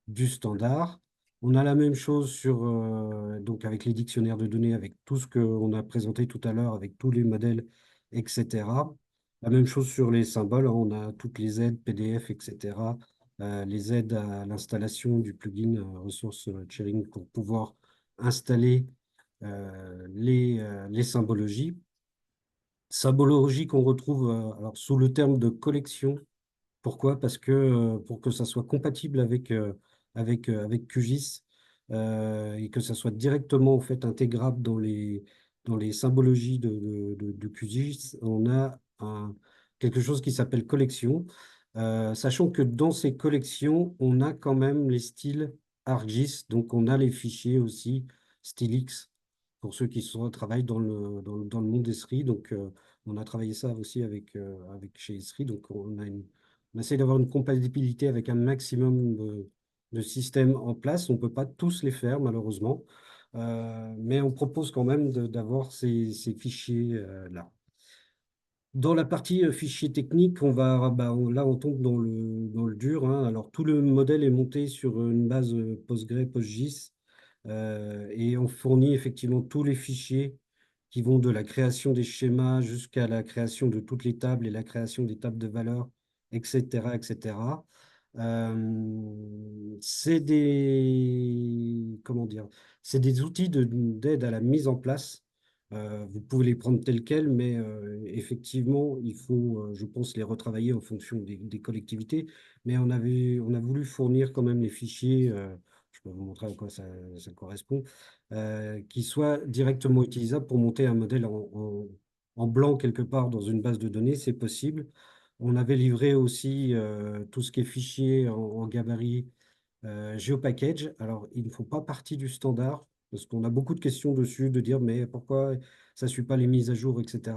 du standard. On a la même chose donc avec les dictionnaires de données, avec tout ce qu'on a présenté tout à l'heure, avec tous les modèles, etc. La même chose sur les symboles, hein, on a toutes les aides PDF, etc. Les aides à l'installation du plugin Resource Sharing pour pouvoir installer les symbologies. Symbologies qu'on retrouve alors, sous le terme de collection. Pourquoi? Parce que pour que ça soit compatible avec QGIS et que ça soit directement en fait intégrable dans les symbologies de QGIS, on a quelque chose qui s'appelle collection. Sachant que dans ces collections, on a quand même les styles ArcGIS, donc on a les fichiers aussi Stylix pour ceux qui travaillent dans le monde Esri. Donc on a travaillé ça aussi avec chez Esri. Donc on essaie d'avoir une compatibilité avec un maximum de systèmes en place. On ne peut pas tous les faire, malheureusement, mais on propose quand même d'avoir ces fichiers-là. Dans la partie fichier technique, là, on tombe dans le dur, hein. Alors, tout le modèle est monté sur une base Postgre, PostGIS, et on fournit effectivement tous les fichiers qui vont de la création des schémas jusqu'à la création de toutes les tables et la création des tables de valeurs, etc., etc. Comment dire, c'est des outils d'aide à la mise en place. Vous pouvez les prendre tels quels, mais effectivement, il faut, je pense, les retravailler en fonction des collectivités. Mais on a voulu fournir quand même les fichiers, je peux vous montrer à quoi ça correspond, qui soient directement utilisables pour monter un modèle en blanc quelque part dans une base de données, c'est possible. On avait livré aussi tout ce qui est fichier en gabarit GeoPackage. Alors, ils ne font pas partie du standard parce qu'on a beaucoup de questions dessus, de dire mais pourquoi ça ne suit pas les mises à jour, etc.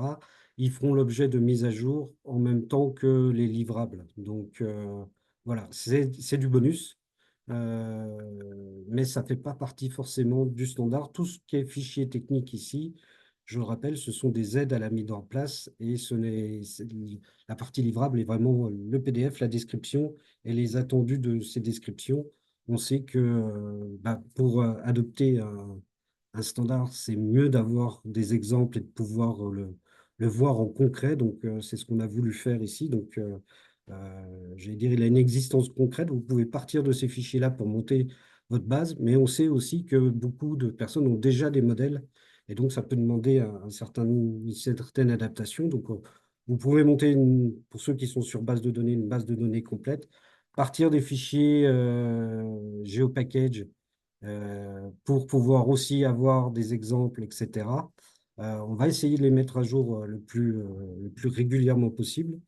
Ils feront l'objet de mises à jour en même temps que les livrables. Donc, voilà, c'est du bonus. Mais ça ne fait pas partie forcément du standard. Tout ce qui est fichier technique ici, je le rappelle, ce sont des aides à la mise en place et la partie livrable est vraiment le PDF, la description et les attendus de ces descriptions. on sait que pour adopter un standard, c'est mieux d'avoir des exemples et de pouvoir le voir en concret. Donc, c'est ce qu'on a voulu faire ici. Donc, j'allais dire, il a une existence concrète. Vous pouvez partir de ces fichiers-là pour monter votre base, mais on sait aussi que beaucoup de personnes ont déjà des modèles et donc ça peut demander une certaine adaptation. Donc, vous pouvez monter, pour ceux qui sont sur base de données, une base de données complète, partir des fichiers GeoPackage pour pouvoir aussi avoir des exemples, etc. On va essayer de les mettre à jour le plus régulièrement possible.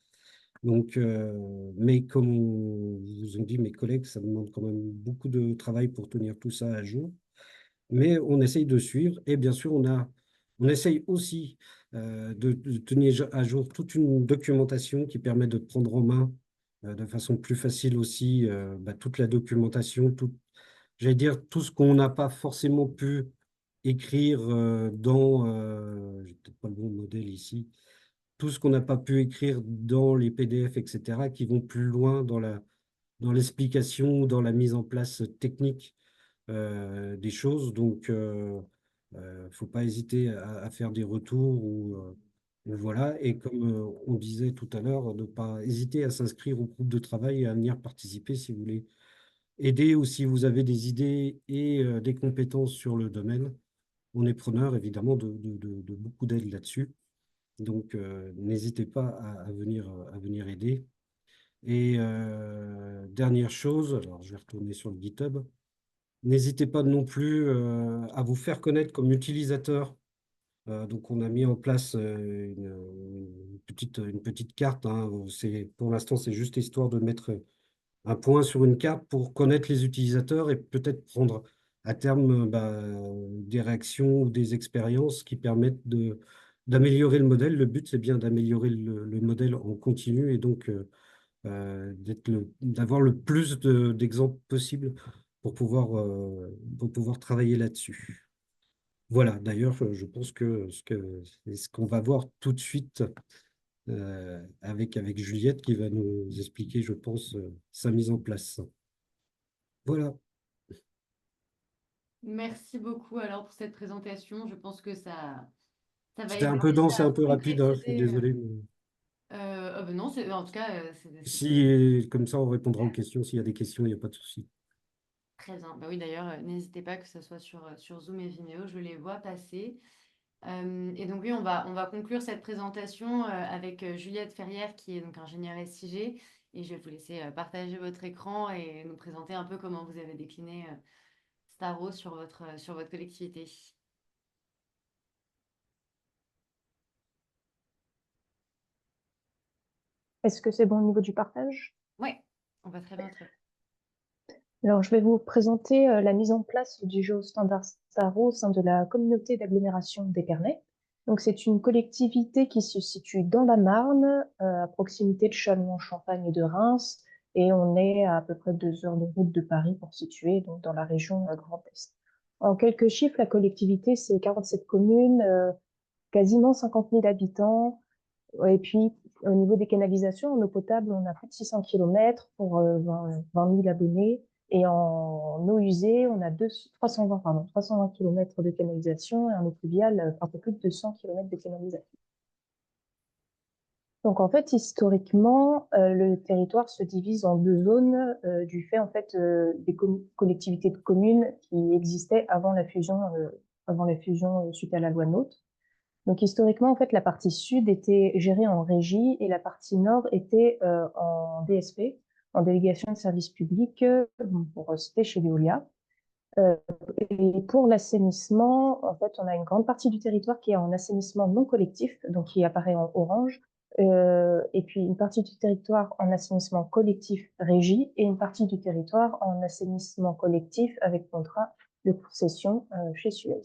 Donc, mais comme vous ont dit mes collègues, ça demande quand même beaucoup de travail pour tenir tout ça à jour. Mais on essaye de suivre et bien sûr, on essaye aussi de tenir à jour toute une documentation qui permet de prendre en main de façon plus facile aussi toute la documentation, j'allais dire tout ce qu'on n'a pas forcément pu écrire j'ai peut-être pas le bon modèle ici, tout ce qu'on n'a pas pu écrire dans les PDF, etc., qui vont plus loin dans l'explication, dans la mise en place technique des choses. Donc, faut pas hésiter à faire des retours ou voilà. Et comme on disait tout à l'heure, ne pas hésiter à s'inscrire au groupe de travail et à venir participer si vous voulez aider ou si vous avez des idées et des compétences sur le domaine. On est preneur évidemment de beaucoup d'aide là-dessus. Donc, n'hésitez pas à venir aider. Et dernière chose, alors je vais retourner sur le GitHub. N'hésitez pas non plus à vous faire connaître comme utilisateur. Donc, on a mis en place une petite carte, hein. Pour l'instant, c'est juste histoire de mettre un point sur une carte pour connaître les utilisateurs et peut-être prendre à terme des réactions ou des expériences qui permettent d'améliorer le modèle. Le but, c'est bien d'améliorer le modèle en continu et donc d'avoir le plus d'exemples possible pour pouvoir travailler là-dessus. Voilà, d'ailleurs, je pense que c'est ce qu'on va voir tout de suite avec Juliette qui va nous expliquer, je pense, sa mise en place. Voilà. Merci beaucoup alors pour cette présentation. Je pense que ça va C'était aider un peu dense et à un peu rapide, hein, je suis concrétiser. désolé. Mais Ben non, en tout cas, si, comme ça, on répondra aux questions. S'il y a des questions, il n'y a pas de souci. très bien. Bah oui, d'ailleurs, n'hésitez pas que ce soit sur Zoom et Vimeo, je les vois passer. Et donc oui, on va conclure cette présentation avec Juliette Ferrière, qui est donc ingénieure SIG. Et je vais vous laisser partager votre écran et nous présenter un peu comment vous avez décliné Staro sur votre collectivité. Est-ce que c'est bon au niveau du partage? Oui, on va très bien. Alors, je vais vous présenter la mise en place du géostandard Staro au sein de la communauté d'agglomération d'Épernay. Donc, c'est une collectivité qui se situe dans la Marne, à proximité de Châlons-en-Champagne et de Reims, et on est à peu près 2 heures de route de Paris pour situer donc dans la région Grand Est. En quelques chiffres, la collectivité, c'est 47 communes, quasiment 50 000 habitants. Et puis, au niveau des canalisations, en eau potable, on a plus de 600 km pour 20 000 abonnés. Et en eau usée, on a 320 km de canalisation et en eau pluviale, un peu plus de 200 km de canalisation. Donc, en fait, historiquement, le territoire se divise en 2 zones du fait, en fait, des collectivités de communes qui existaient avant la fusion suite à la loi NOTRe. Donc historiquement, en fait, la partie sud était gérée en régie et la partie nord était en DSP, en délégation de service public, pour citer chez Veolia. Et pour l'assainissement, en fait, on a une grande partie du territoire qui est en assainissement non collectif, donc qui apparaît en orange, et puis une partie du territoire en assainissement collectif régie et une partie du territoire en assainissement collectif avec contrat de concession chez Suez.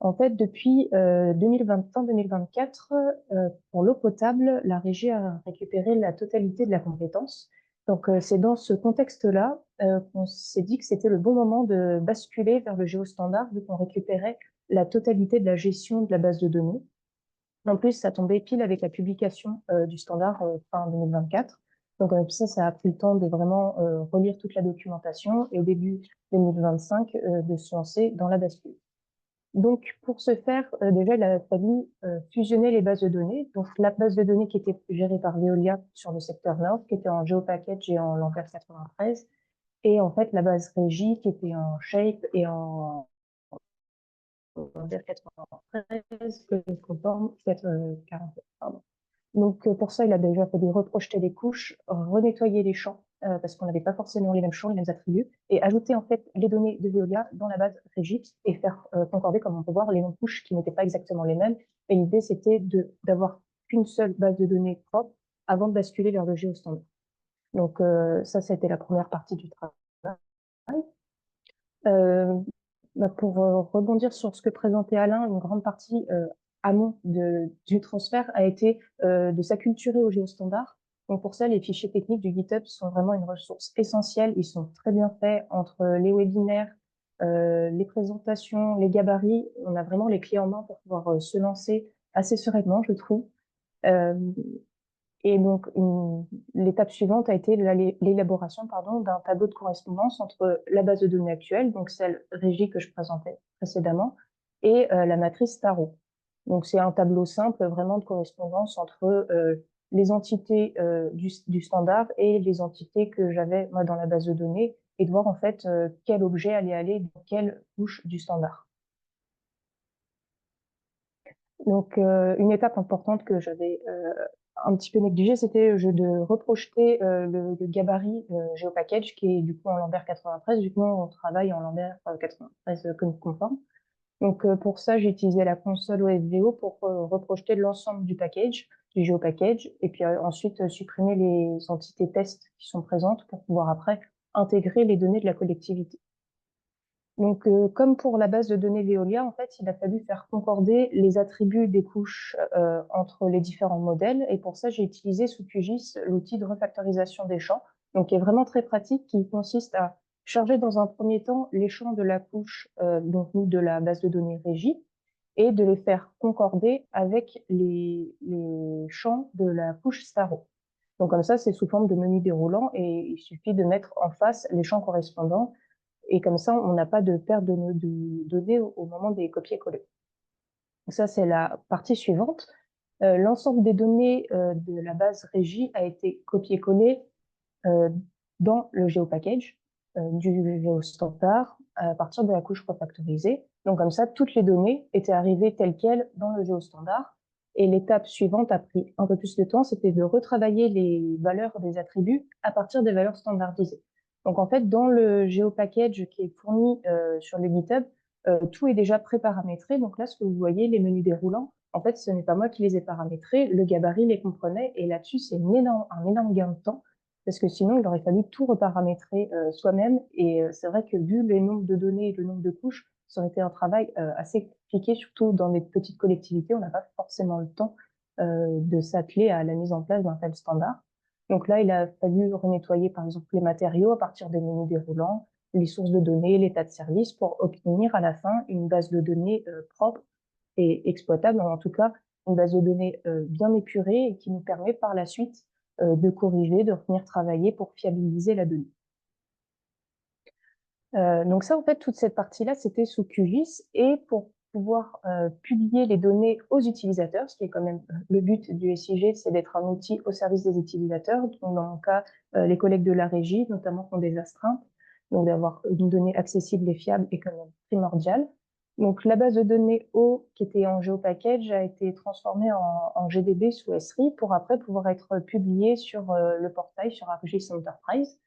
En fait, depuis fin 2024, pour l'eau potable, la régie a récupéré la totalité de la compétence. Donc, c'est dans ce contexte-là qu'on s'est dit que c'était le bon moment de basculer vers le géostandard, vu qu'on récupérait la totalité de la gestion de la base de données. En plus, ça tombait pile avec la publication du standard fin 2024. Donc ça a pris le temps de vraiment relire toute la documentation et au début 2025 de se lancer dans la bascule. Donc pour ce faire, déjà il a fallu fusionner les bases de données. Donc la base de données qui était gérée par Veolia sur le secteur nord, qui était en GeoPackage et en Lambert 93, et en fait la base Régie qui était en Shape et en Lambert 93, conforme 47, pardon. Donc pour ça, il a déjà fallu reprojeter les couches, renettoyer les champs, parce qu'on n'avait pas forcément les mêmes champs, les mêmes attributs, et ajouter en fait les données de Veolia dans la base Regit et faire concorder, comme on peut voir, les mêmes couches qui n'étaient pas exactement les mêmes. Et l'idée, c'était d'avoir qu'une seule base de données propre avant de basculer vers le géostandard. Donc ça a été la première partie du travail. Pour rebondir sur ce que présentait Alain, une grande partie amont du transfert a été de s'acculturer au géostandard. Donc pour ça, les fichiers techniques du GitHub sont vraiment une ressource essentielle. Ils sont très bien faits entre les webinaires, les présentations, les gabarits. On a vraiment les clés en main pour pouvoir se lancer assez sereinement, je trouve. Et donc, l'étape suivante a été l'élaboration d'un tableau de correspondance entre la base de données actuelle, donc celle Régie que je présentais précédemment, et la matrice Tarot. Donc, c'est un tableau simple vraiment de correspondance entre les entités du standard et les entités que j'avais moi dans la base de données, et de voir en fait quel objet allait aller dans quelle couche du standard. Donc, une étape importante que j'avais un petit peu négligée, c'était de reprojeter le gabarit GeoPackage, qui est du coup en Lambert 93, vu que nous, on travaille en Lambert 93 conforme. Donc, pour ça, j'ai utilisé la console OSVO pour reprojeter l'ensemble du package, du GeoPackage, et puis ensuite supprimer les entités tests qui sont présentes pour pouvoir après intégrer les données de la collectivité. Donc, comme pour la base de données Veolia, en fait, il a fallu faire concorder les attributs des couches entre les différents modèles. Et pour ça, j'ai utilisé sous QGIS l'outil de refactorisation des champs, donc qui est vraiment très pratique, qui consiste à charger dans un premier temps les champs de la couche donc de la base de données Régie et de les faire concorder avec les champs de la couche Staro. Donc comme ça, c'est sous forme de menu déroulant et il suffit de mettre en face les champs correspondants. Et comme ça, on n'a pas de perte de données au moment des copier-coller. Ça, c'est la partie suivante. L'ensemble des données de la base Régie a été copié-collé dans le GeoPackage du GeoStandard à partir de la couche refactorisée. Donc comme ça, toutes les données étaient arrivées telles quelles dans le GeoStandard. Et l'étape suivante a pris un peu plus de temps, c'était de retravailler les valeurs des attributs à partir des valeurs standardisées. Donc en fait, dans le GeoPackage qui est fourni sur le GitHub, tout est déjà pré-paramétré. Donc là, ce que vous voyez, les menus déroulants, en fait, ce n'est pas moi qui les ai paramétrés, le gabarit les comprenait. Et là-dessus, c'est un énorme gain de temps, parce que sinon, il aurait fallu tout reparamétrer soi-même. Et c'est vrai que vu le nombre de données et le nombre de couches, ça aurait été un travail assez compliqué, surtout dans les petites collectivités. On n'a pas forcément le temps de s'atteler à la mise en place d'un tel standard. Donc là, il a fallu renettoyer, par exemple, les matériaux à partir des menus déroulants, les sources de données, l'état de service, pour obtenir à la fin une base de données propre et exploitable, en tout cas une base de données bien épurée et qui nous permet par la suite de corriger, de revenir travailler pour fiabiliser la donnée. Donc ça, en fait, toute cette partie-là, c'était sous QGIS, et pour pouvoir publier les données aux utilisateurs, ce qui est quand même le but du SIG, c'est d'être un outil au service des utilisateurs. Donc, dans mon cas, les collègues de la régie, notamment, font des astreintes. Donc, d'avoir une donnée accessible et fiable est quand même primordial. Donc, la base de données O, qui était en GeoPackage, a été transformée en GDB sous Esri pour après pouvoir être publiée sur le portail, sur ArcGIS Enterprise.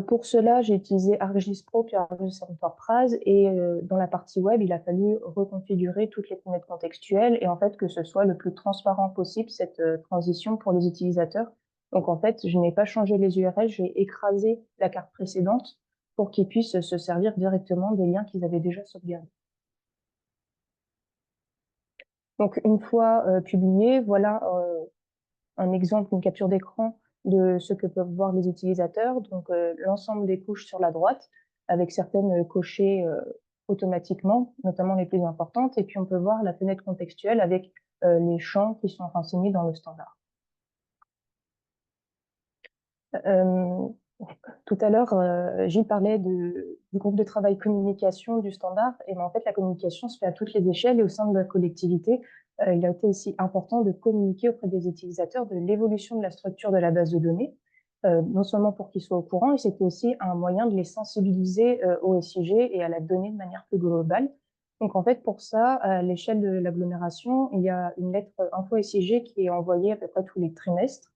Pour cela, j'ai utilisé ArcGIS Pro puis ArcGIS Enterprise, et dans la partie web, il a fallu reconfigurer toutes les fenêtres contextuelles et en fait que ce soit le plus transparent possible cette transition pour les utilisateurs. Donc en fait, je n'ai pas changé les URL, j'ai écrasé la carte précédente pour qu'ils puissent se servir directement des liens qu'ils avaient déjà sauvegardés. Donc une fois publié, voilà un exemple, une capture d'écran de ce que peuvent voir les utilisateurs. Donc, l'ensemble des couches sur la droite, avec certaines cochées automatiquement, notamment les plus importantes. Et puis, on peut voir la fenêtre contextuelle avec les champs qui sont renseignés dans le standard. Euh, Tout à l'heure, Gilles parlait du groupe de travail communication du standard, et en fait, la communication se fait à toutes les échelles et au sein de la collectivité. Il a été aussi important de communiquer auprès des utilisateurs de l'évolution de la structure de la base de données, non seulement pour qu'ils soient au courant, et c'était aussi un moyen de les sensibiliser au SIG et à la donnée de manière plus globale. Donc en fait, pour ça, à l'échelle de l'agglomération, il y a une lettre info SIG qui est envoyée à peu près tous les trimestres.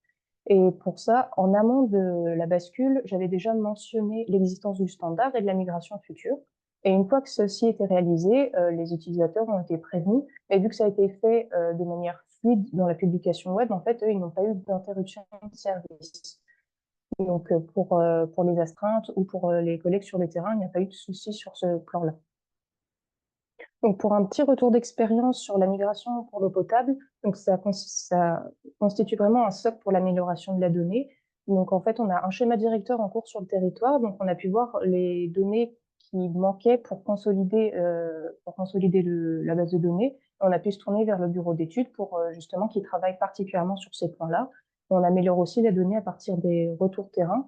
Et pour ça, en amont de la bascule, j'avais déjà mentionné l'existence du standard et de la migration future. Et une fois que ceci était réalisé, les utilisateurs ont été prévenus. Et vu que ça a été fait de manière fluide dans la publication web, en fait, eux, ils n'ont pas eu d'interruption de service. Donc, pour les astreintes ou pour les collègues sur le terrain, il n'y a pas eu de souci sur ce plan-là. Donc, pour un petit retour d'expérience sur la migration pour l'eau potable, donc ça constitue vraiment un socle pour l'amélioration de la donnée. Donc, en fait, on a un schéma directeur en cours sur le territoire. Donc, on a pu voir les données qui manquaient pour consolider la base de données. On a pu se tourner vers le bureau d'études pour justement qui travaille particulièrement sur ces points-là. On améliore aussi la donnée à partir des retours terrain.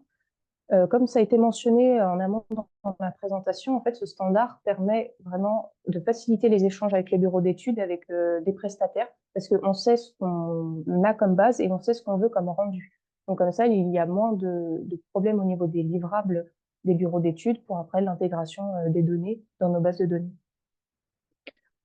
Comme ça a été mentionné en amont dans ma présentation, en fait, ce standard permet vraiment de faciliter les échanges avec les bureaux d'études, avec des prestataires, parce qu'on sait ce qu'on a comme base et on sait ce qu'on veut comme rendu. Donc comme ça, il y a moins de problèmes au niveau des livrables des bureaux d'études pour après l'intégration des données dans nos bases de données.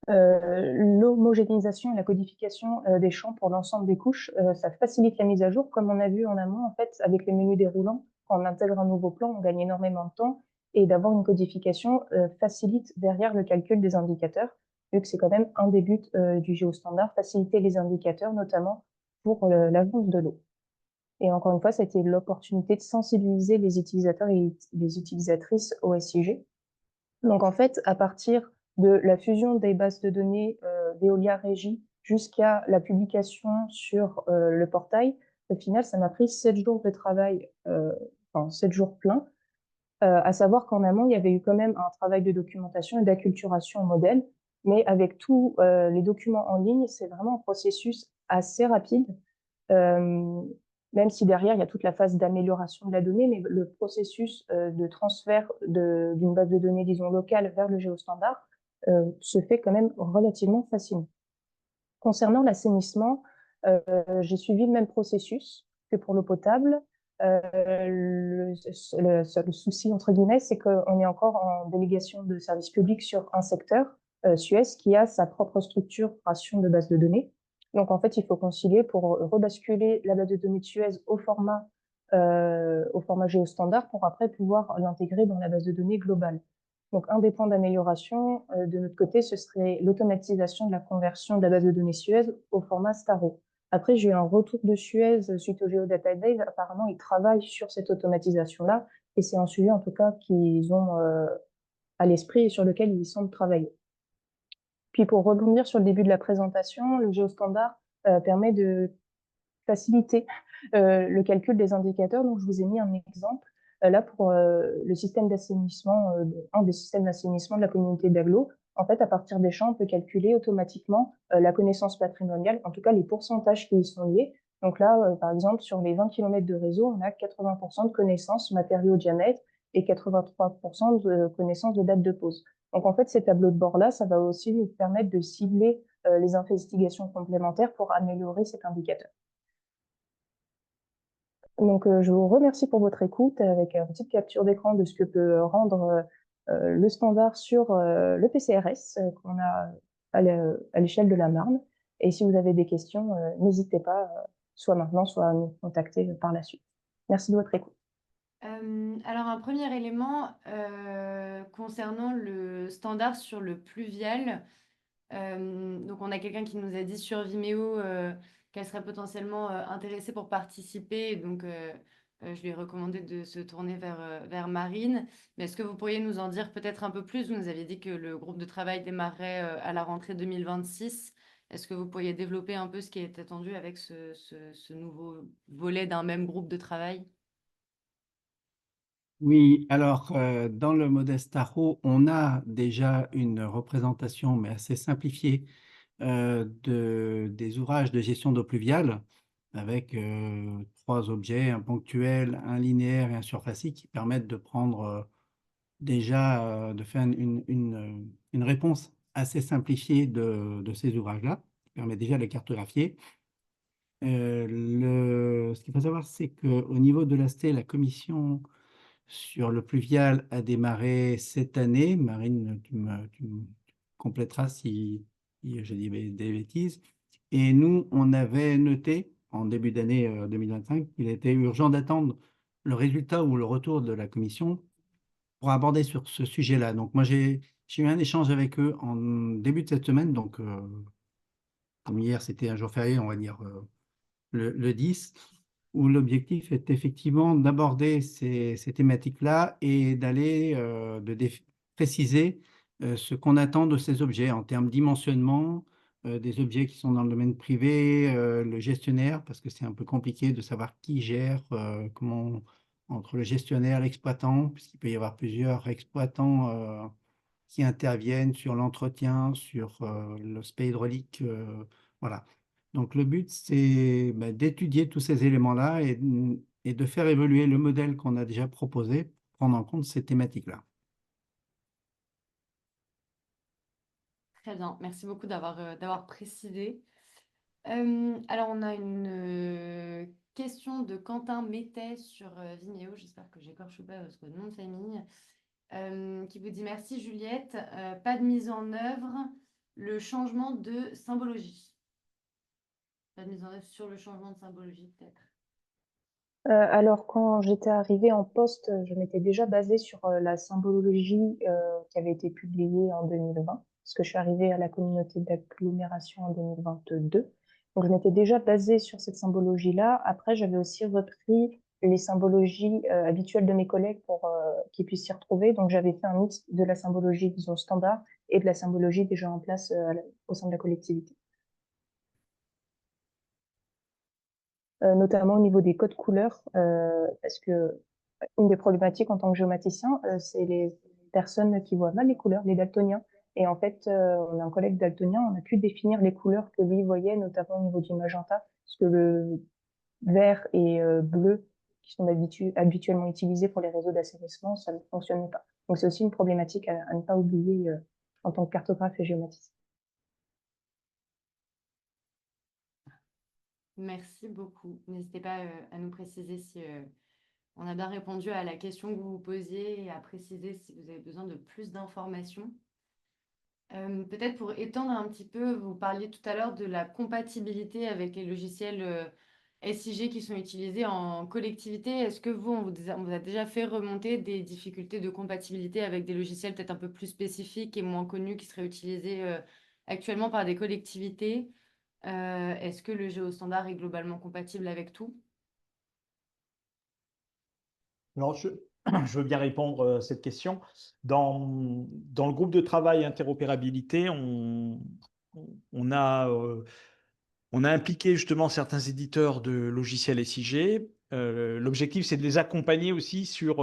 L'homogénéisation et la codification des champs pour l'ensemble des couches, ça facilite la mise à jour, comme on a vu en amont, en fait, avec les menus déroulants. Quand on intègre un nouveau plan, on gagne énormément de temps, et d'avoir une codification facilite derrière le calcul des indicateurs, vu que c'est quand même un des buts du géostandard, faciliter les indicateurs, notamment pour la vente de l'eau. Et encore une fois, ça a été l'opportunité de sensibiliser les utilisateurs et les utilisatrices au SIG. Donc en fait, à partir de la fusion des bases de données Veolia Régie jusqu'à la publication sur le portail, au final, ça m'a pris 7 jours de travail, enfin 7 jours pleins, à savoir qu'en amont, il y avait eu quand même un travail de documentation et d'acculturation au modèle, mais avec tous les documents en ligne, c'est vraiment un processus assez rapide, même si derrière, il y a toute la phase d'amélioration de la donnée, mais le processus de transfert d'une base de données, disons, locale vers le géostandard se fait quand même relativement facilement. Concernant l'assainissement, j'ai suivi le même processus que pour l'eau potable. Le souci, entre guillemets, c'est qu'on est encore en délégation de service public sur un secteur, Suez, qui a sa propre structuration de base de données. Donc, en fait, il faut concilier pour rebasculer la base de données de Suez au format géostandard pour après pouvoir l'intégrer dans la base de données globale. Donc, un des points d'amélioration de notre côté, ce serait l'automatisation de la conversion de la base de données Suez au format Staro. Après, j'ai eu un retour de Suez suite au GeoDataDave. Apparemment, ils travaillent sur cette automatisation-là et c'est un sujet, en tout cas, qu'ils ont à l'esprit et sur lequel ils semblent travailler. Puis, pour rebondir sur le début de la présentation, le géostandard permet de faciliter le calcul des indicateurs. Donc, je vous ai mis un exemple. Là, pour le système d'assainissement, un des systèmes d'assainissement de la communauté d'Aglo, en fait, à partir des champs, on peut calculer automatiquement la connaissance patrimoniale, en tout cas les pourcentages qui y sont liés. Donc là, par exemple, sur les 20 km de réseau, on a 80% de connaissances matériaux diamètre et 83% de connaissances de date de pose. Donc en fait, ces tableaux de bord-là, ça va aussi nous permettre de cibler les investigations complémentaires pour améliorer cet indicateur. Donc, je vous remercie pour votre écoute avec une petite capture d'écran de ce que peut rendre le standard sur le PCRS qu'on a à l'échelle de la Marne. Et si vous avez des questions, n'hésitez pas, soit maintenant, soit à nous contacter par la suite. Merci de votre écoute. Alors, un premier élément concernant le standard sur le pluvial. Donc, on a quelqu'un qui nous a dit sur Vimeo qu'elle serait potentiellement intéressée pour participer. Donc, je lui ai recommandé de se tourner vers Marine. Mais est-ce que vous pourriez nous en dire peut-être un peu plus? Vous nous aviez dit que le groupe de travail démarrait à la rentrée 2026. Est-ce que vous pourriez développer un peu ce qui est attendu avec ce nouveau volet d'un même groupe de travail? Oui, alors dans le modèle Staro, on a déjà une représentation, mais assez simplifiée, des ouvrages de gestion d'eau pluviale avec 3 objets, un ponctuel, un linéaire et un surfacique, qui permettent de prendre déjà de faire une réponse assez simplifiée de ces ouvrages-là, qui permet déjà de les cartographier. Ce qu'il faut savoir, c'est qu'au niveau de l'ASTE, la commission sur le pluvial a démarré cette année. Marine, tu me compléteras si je dis des bêtises. Et nous, on avait noté en début d'année 2025 qu'il était urgent d'attendre le résultat ou le retour de la commission pour aborder sur ce sujet-là. Donc moi, j'ai eu un échange avec eux en début de cette semaine. Donc, comme hier, c'était un jour férié, on va dire le 10, où l'objectif est effectivement d'aborder ces thématiques-là et d'aller préciser ce qu'on attend de ces objets en termes de dimensionnement, des objets qui sont dans le domaine privé, le gestionnaire, parce que c'est un peu compliqué de savoir qui gère, entre le gestionnaire et l'exploitant, puisqu'il peut y avoir plusieurs exploitants qui interviennent sur l'entretien, sur l'aspect hydraulique, voilà. Donc, le but, c'est d'étudier tous ces éléments-là et de faire évoluer le modèle qu'on a déjà proposé pour prendre en compte ces thématiques-là. Très bien, merci beaucoup d'avoir précisé. Alors, on a une question de Quentin Mettet sur Vimeo, j'espère que j'écorche pas votre nom de famille, qui vous dit merci Juliette, pas de mise en œuvre, le changement de symbologie. Pas de mise en œuvre sur le changement de symbologie peut-être. Alors, quand j'étais arrivée en poste, je m'étais déjà basée sur la symbologie qui avait été publiée en 2020, parce que je suis arrivée à la communauté d'agglomération en 2022. Donc, je m'étais déjà basée sur cette symbologie-là. Après, j'avais aussi repris les symbologies habituelles de mes collègues pour qu'ils puissent s'y retrouver. Donc, j'avais fait un mix de la symbologie, disons, standard et de la symbologie déjà en place au sein de la collectivité. Notamment au niveau des codes couleurs, parce que une des problématiques en tant que géomaticien, c'est les personnes qui voient mal les couleurs, les daltoniens. Et en fait, on a un collègue daltonien, on a pu définir les couleurs que lui voyait, notamment au niveau du magenta, parce que le vert et bleu, qui sont habituellement utilisés pour les réseaux d'assainissement, ça ne fonctionnait pas. Donc c'est aussi une problématique à ne pas oublier en tant que cartographe et géomaticien. Merci beaucoup. N'hésitez pas à nous préciser si on a bien répondu à la question que vous vous posiez et à préciser si vous avez besoin de plus d'informations. Peut-être pour étendre un petit peu, vous parliez tout à l'heure de la compatibilité avec les logiciels SIG qui sont utilisés en collectivité. Est-ce que on vous a déjà fait remonter des difficultés de compatibilité avec des logiciels peut-être un peu plus spécifiques et moins connus qui seraient utilisés actuellement par des collectivités? Est-ce que le géostandard est globalement compatible avec tout? Alors, je veux bien répondre à cette question. Dans le groupe de travail interopérabilité, on a impliqué justement certains éditeurs de logiciels SIG. L'objectif, c'est de les accompagner aussi sur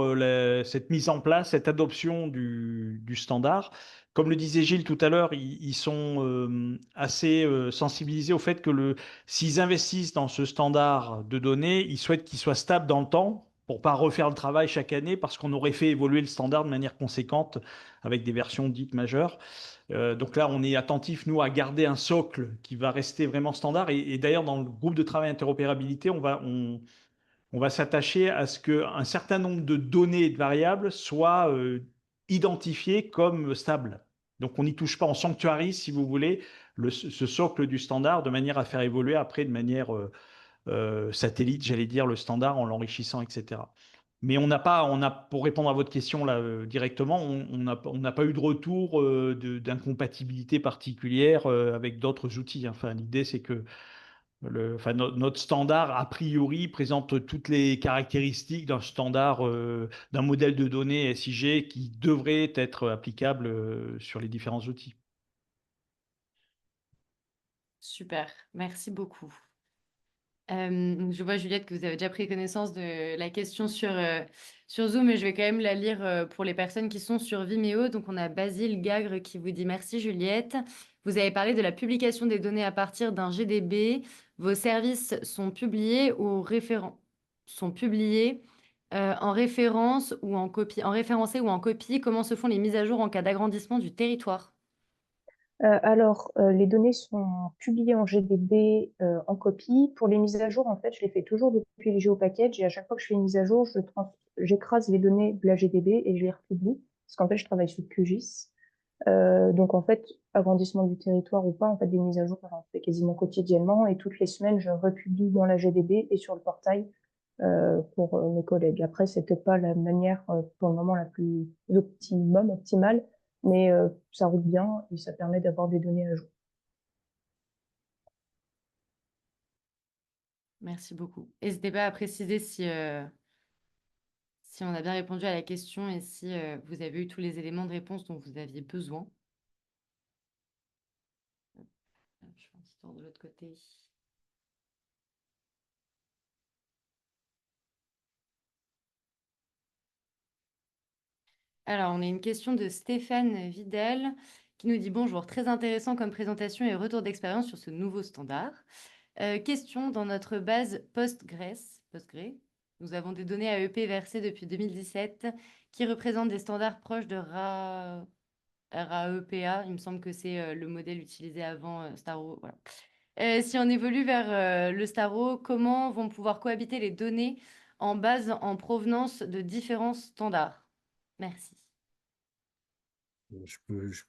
cette mise en place, cette adoption du standard. Comme le disait Gilles tout à l'heure, ils sont assez sensibilisés au fait que s'ils investissent dans ce standard de données, ils souhaitent qu'il soit stable dans le temps pour pas refaire le travail chaque année parce qu'on aurait fait évoluer le standard de manière conséquente avec des versions dites majeures. Donc là, on est attentif, nous, à garder un socle qui va rester vraiment standard. Et d'ailleurs, dans le groupe de travail interopérabilité, on va s'attacher à ce qu'un certain nombre de données et de variables soient identifiées comme stables. Donc, on n'y touche pas, on sanctuarise, si vous voulez, ce socle du standard de manière à faire évoluer après de manière satellite, j'allais dire, le standard en l'enrichissant, etc. Mais pour répondre à votre question là directement, on n'a pas eu de retour d'incompatibilité particulière avec d'autres outils. Enfin, l'idée c'est que notre standard a priori présente toutes les caractéristiques d'un standard, d'un modèle de données SIG qui devrait être applicable sur les différents outils. Super, merci beaucoup. Je vois, Juliette, que vous avez déjà pris connaissance de la question sur Zoom, mais je vais quand même la lire pour les personnes qui sont sur Vimeo. Donc, on a Basile Gagre qui vous dit « Merci, Juliette. Vous avez parlé de la publication des données à partir d'un GDB. Vos services sont publiés en référence ou en copie, en référencé ou en copie. Comment se font les mises à jour en cas d'agrandissement du territoire? Alors, les données sont publiées en GDB en copie. Pour les mises à jour, en fait, je les fais toujours depuis le GeoPackage et à chaque fois que je fais une mise à jour, j'écrase les données de la GDB et je les republie parce qu'en fait, je travaille sur QGIS. Donc, en fait, agrandissement du territoire ou pas, en fait, des mises à jour, j'en fais quasiment quotidiennement et toutes les semaines, je republie dans la GDB et sur le portail pour mes collègues. Après, c'est peut-être pas la manière pour le moment la plus optimale, mais ça roule bien et ça permet d'avoir des données à jour. Merci beaucoup. N'hésitez pas à préciser si on a bien répondu à la question et si vous avez eu tous les éléments de réponse dont vous aviez besoin. Je fais un petit tour de l'autre côté. Alors, on a une question de Stéphane Vidal qui nous dit: bonjour, très intéressant comme présentation et retour d'expérience sur ce nouveau standard. Question, dans notre base Postgre, nous avons des données AEP versées depuis 2017 qui représentent des standards proches de RAEPA. Il me semble que c'est le modèle utilisé avant Staro. Voilà. Si on évolue vers le Staro, comment vont pouvoir cohabiter les données en base en provenance de différents standards? Merci. Je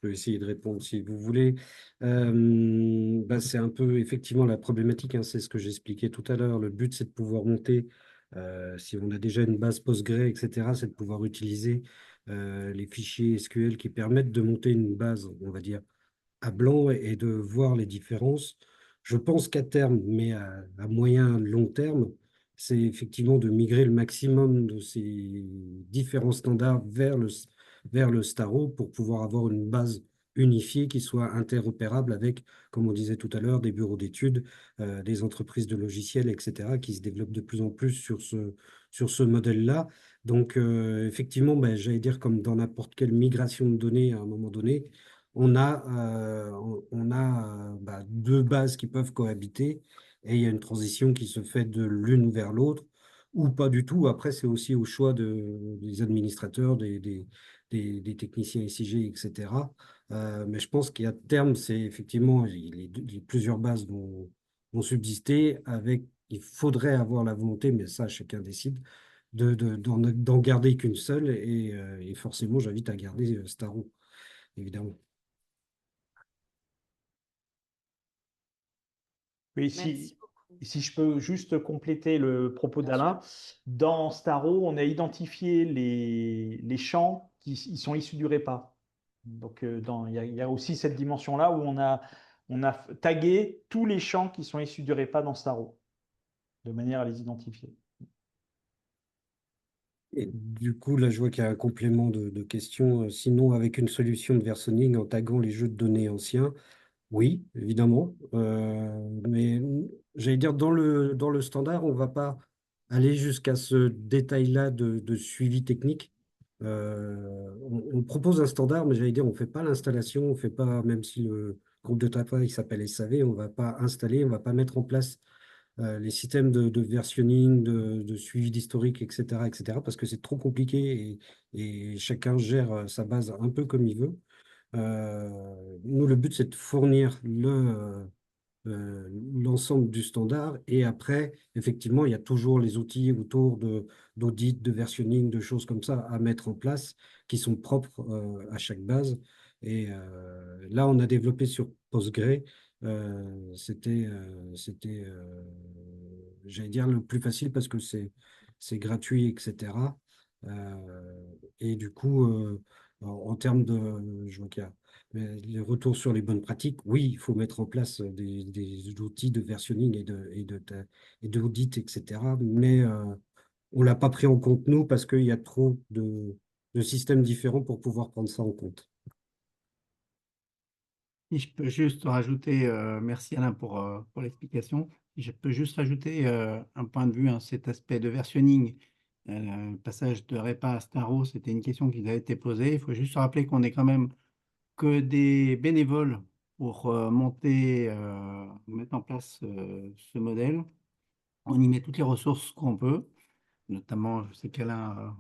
peux essayer de répondre si vous voulez. C'est un peu effectivement la problématique, hein, c'est ce que j'expliquais tout à l'heure. Le but, c'est de pouvoir monter, si on a déjà une base Postgre, etc., c'est de pouvoir utiliser les fichiers SQL qui permettent de monter une base, on va dire, à blanc et de voir les différences. Je pense qu'à terme, mais à moyen, long terme, c'est effectivement de migrer le maximum de ces différents standards vers le Staro pour pouvoir avoir une base unifiée qui soit interopérable avec, comme on disait tout à l'heure, des bureaux d'études, des entreprises de logiciels, etc., qui se développent de plus en plus sur ce modèle-là. Donc, effectivement, j'allais dire comme dans n'importe quelle migration de données à un moment donné, on a deux bases qui peuvent cohabiter et il y a une transition qui se fait de l'une vers l'autre ou pas du tout. Après, c'est aussi au choix des administrateurs, des techniciens SIG, etc. Mais je pense qu'à terme, c'est effectivement, plusieurs bases vont subsister avec, il faudrait avoir la volonté, mais ça, chacun décide, d'en garder qu'une seule et forcément, j'invite à garder Staro, évidemment. Oui, Merci beaucoup. si je peux juste compléter le propos Bien d'Alain, sûr. dans Staro, on a identifié les champs qui ils sont issus du REPA. Donc, il y a aussi cette dimension-là où on a tagué tous les champs qui sont issus du REPA dans Staro, de manière à les identifier. Et du coup, là, je vois qu'il y a un complément de questions. Sinon, avec une solution de versioning en taguant les jeux de données anciens, oui, évidemment. Mais j'allais dire, dans le standard, on ne va pas aller jusqu'à ce détail-là de suivi technique. On propose un standard, mais j'allais dire, on ne fait pas l'installation, on fait pas, même si le groupe de travail s'appelle SAV, on ne va pas installer, on ne va pas mettre en place les systèmes de versionning, de suivi d'historique, etc., parce que c'est trop compliqué et chacun gère sa base un peu comme il veut. Nous, le but, c'est de fournir l'ensemble du standard et après, effectivement, il y a toujours les outils autour d'audit, de versionning, de choses comme ça à mettre en place qui sont propres à chaque base. Et là, on a développé sur Postgre. J'allais dire, le plus facile parce que c'est gratuit, etc. Et du coup, en termes de, je vois qu'il y a les retours sur les bonnes pratiques, oui, il faut mettre en place des outils de versionning et d'audit, etc. Mais on ne l'a pas pris en compte, nous, parce qu'il y a trop de systèmes différents pour pouvoir prendre ça en compte. Si je peux juste rajouter, merci Alain pour l'explication. Si je peux juste rajouter un point de vue, hein, cet aspect de versionning, le passage de REPA à Staro, c'était une question qui a été posée. Il faut juste se rappeler qu'on est quand même que des bénévoles pour mettre en place ce modèle. On y met toutes les ressources qu'on peut, notamment, je sais qu'Alain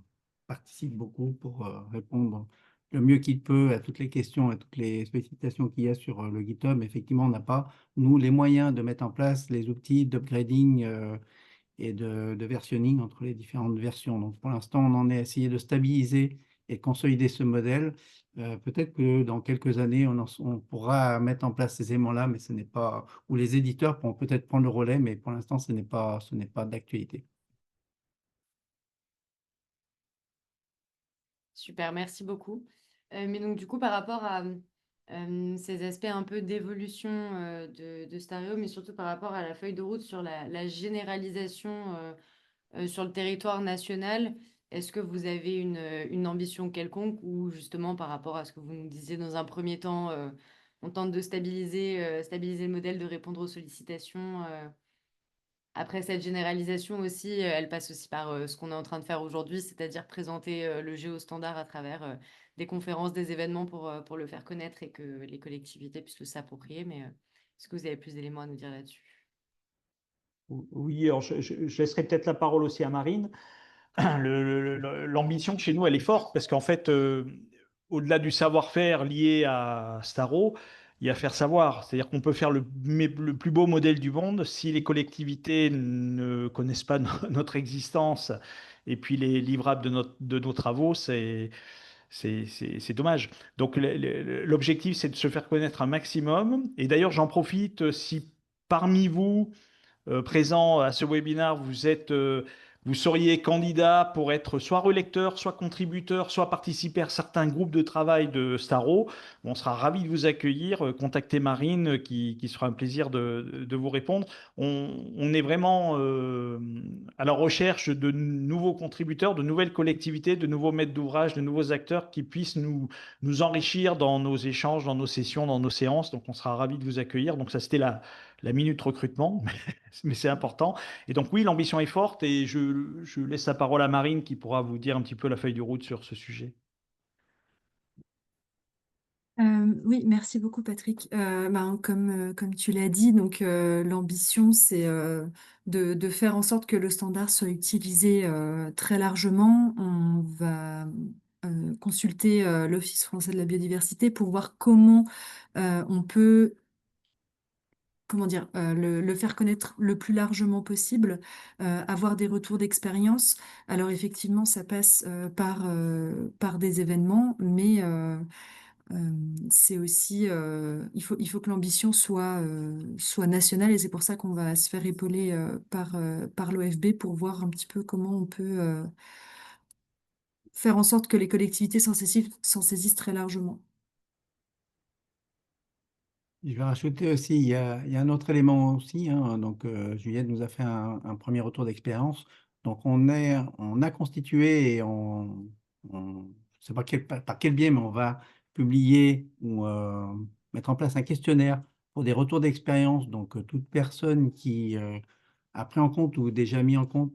participe beaucoup pour répondre le mieux qu'il peut à toutes les questions, à toutes les spécifications qu'il y a sur le GitHub. Effectivement, on n'a pas, nous, les moyens de mettre en place les outils d'upgrading et de versionning entre les différentes versions. Donc, pour l'instant, on en est à essayer de stabiliser et de consolider ce modèle. Peut-être que dans quelques années, on pourra mettre en place ces éléments-là, mais ce n'est pas, ou les éditeurs pourront peut-être prendre le relais, mais pour l'instant, ce n'est pas d'actualité. Super, merci beaucoup. Mais donc, du coup, par rapport à ces aspects un peu d'évolution de Stario, mais surtout par rapport à la feuille de route sur la généralisation sur le territoire national, est-ce que vous avez une ambition quelconque ou justement par rapport à ce que vous nous disiez dans un premier temps, on tente de stabiliser le modèle, de répondre aux sollicitations après cette généralisation aussi, elle passe aussi par ce qu'on est en train de faire aujourd'hui, c'est-à-dire présenter le géostandard à travers des conférences, des événements pour le faire connaître et que les collectivités puissent le s'approprier. Mais est-ce que vous avez plus d'éléments à nous dire là-dessus? Oui, alors je laisserai peut-être la parole aussi à Marine. L'ambition chez nous, elle est forte parce qu'en fait, au-delà du savoir-faire lié à Staro, il y a faire savoir. C'est-à-dire qu'on peut faire le plus beau modèle du monde si les collectivités ne connaissent pas notre existence et puis les livrables de nos travaux, c'est dommage. Donc l'objectif, c'est de se faire connaître un maximum. Et d'ailleurs, j'en profite si parmi vous présent à ce webinaire, vous seriez candidat pour être soit relecteur, soit contributeur, soit participer à certains groupes de travail de Staro. On sera ravi de vous accueillir. Contactez Marine qui sera un plaisir de vous répondre. On est vraiment à la recherche de nouveaux contributeurs, de nouvelles collectivités, de nouveaux maîtres d'ouvrage, de nouveaux acteurs qui puissent nous enrichir dans nos échanges, dans nos sessions, dans nos séances. Donc on sera ravi de vous accueillir. Donc ça, c'était la minute recrutement. Mais c'est important. Et donc oui, l'ambition est forte et je laisse la parole à Marine qui pourra vous dire un petit peu la feuille de route sur ce sujet. Oui, merci beaucoup Patrick. Comme tu l'as dit, donc l'ambition c'est de faire en sorte que le standard soit utilisé très largement. On va consulter l'Office français de la biodiversité pour voir comment on peut le faire connaître le plus largement possible, avoir des retours d'expérience. Alors effectivement, ça passe par des événements, mais c'est aussi, il faut que l'ambition soit nationale et c'est pour ça qu'on va se faire épauler par l'OFB pour voir un petit peu comment on peut faire en sorte que les collectivités s'en saisissent très largement. Je vais rajouter aussi, il y a un autre élément aussi, hein. Donc, Juliette nous a fait un premier retour d'expérience. Donc, on a constitué et je ne sais pas par quel biais, mais on va publier ou mettre en place un questionnaire pour des retours d'expérience. Donc, toute personne qui a pris en compte ou déjà mis en compte,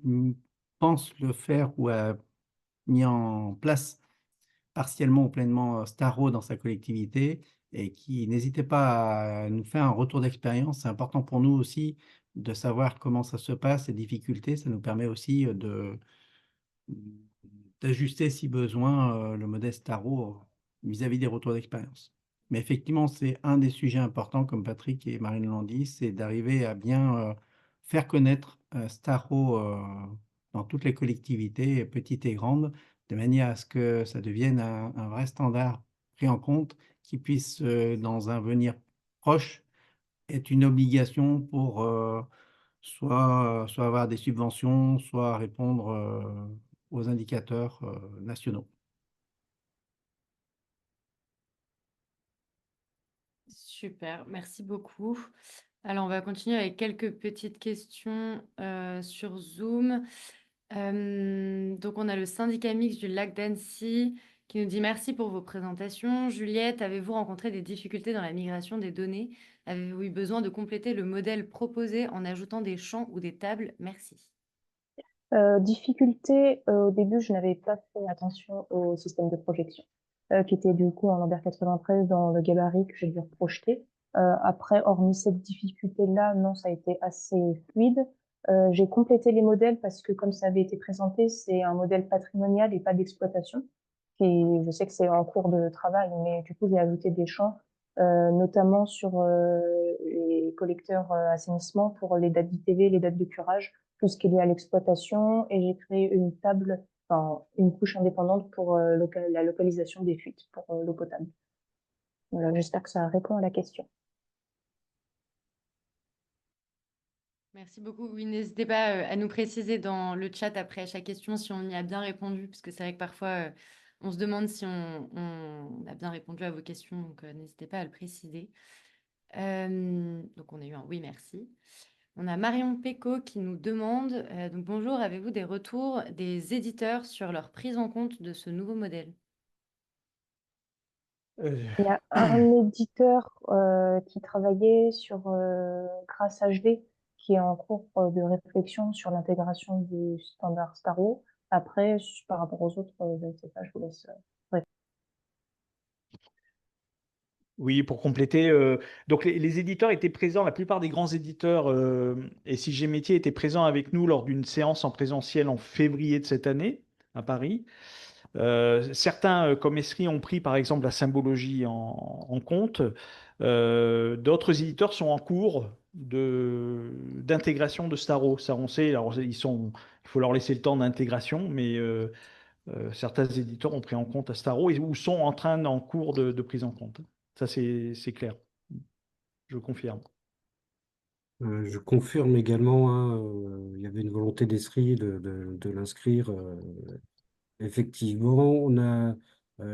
pense le faire ou a mis en place partiellement ou pleinement Staro dans sa collectivité et qui n'hésitait pas à nous faire un retour d'expérience. C'est important pour nous aussi de savoir comment ça se passe, les difficultés. Ça nous permet aussi d'ajuster si besoin le modèle Staro vis-à-vis des retours d'expérience. Mais effectivement, c'est un des sujets importants, comme Patrick et Marine l'ont dit, c'est d'arriver à bien faire connaître Staro dans toutes les collectivités, petites et grandes, de manière à ce que ça devienne un vrai standard pris en compte, qui puisse, dans un avenir proche, être une obligation pour soit avoir des subventions, soit répondre aux indicateurs nationaux. Super, merci beaucoup. Alors, on va continuer avec quelques petites questions sur Zoom. Donc, on a le syndicat mixte du lac d'Annecy qui nous dit merci pour vos présentations. Juliette, avez-vous rencontré des difficultés dans la migration des données? Avez-vous eu besoin de compléter le modèle proposé en ajoutant des champs ou des tables? Merci. Difficulté, au début, je n'avais pas fait attention au système de projection, qui était du coup en Lambert 93 dans le gabarit que j'ai dû reprojeter. Après, hormis cette difficulté-là, non, ça a été assez fluide. J'ai complété les modèles parce que, comme ça avait été présenté, c'est un modèle patrimonial et pas d'exploitation. Et je sais que c'est en cours de travail, mais du coup, j'ai ajouté des champs, notamment sur les collecteurs assainissement pour les dates d'ITV, les dates de curage, tout ce qui est lié à l'exploitation. Et j'ai créé une table, enfin, une couche indépendante pour la localisation des fuites pour l'eau potable. Voilà, j'espère que ça répond à la question. Merci beaucoup. Oui, n'hésitez pas à nous préciser dans le chat après chaque question si on y a bien répondu, parce que c'est vrai que parfois on se demande si on a bien répondu à vos questions, donc n'hésitez pas à le préciser. Donc on a eu un oui, merci. On a Marion Péco qui nous demande, donc bonjour, avez-vous des retours des éditeurs sur leur prise en compte de ce nouveau modèle? Il y a un éditeur qui travaillait sur Grâce HD, qui est en cours de réflexion sur l'intégration du standard Staro. Après, par rapport aux autres, je ne sais pas, je vous laisse. Oui, pour compléter, donc les éditeurs étaient présents, la plupart des grands éditeurs et SIG Métier étaient présents avec nous lors d'une séance en présentiel en février de cette année à Paris. Certains, comme Esri, ont pris par exemple la symbologie en compte. D'autres éditeurs sont en cours d'intégration de Staro. Ça, on sait, alors il faut leur laisser le temps d'intégration, mais certains éditeurs ont pris en compte Staro ou sont en cours de prise en compte. Ça, c'est clair. Je confirme. Je confirme également, hein, il y avait une volonté d'Esri de l'inscrire. Effectivement,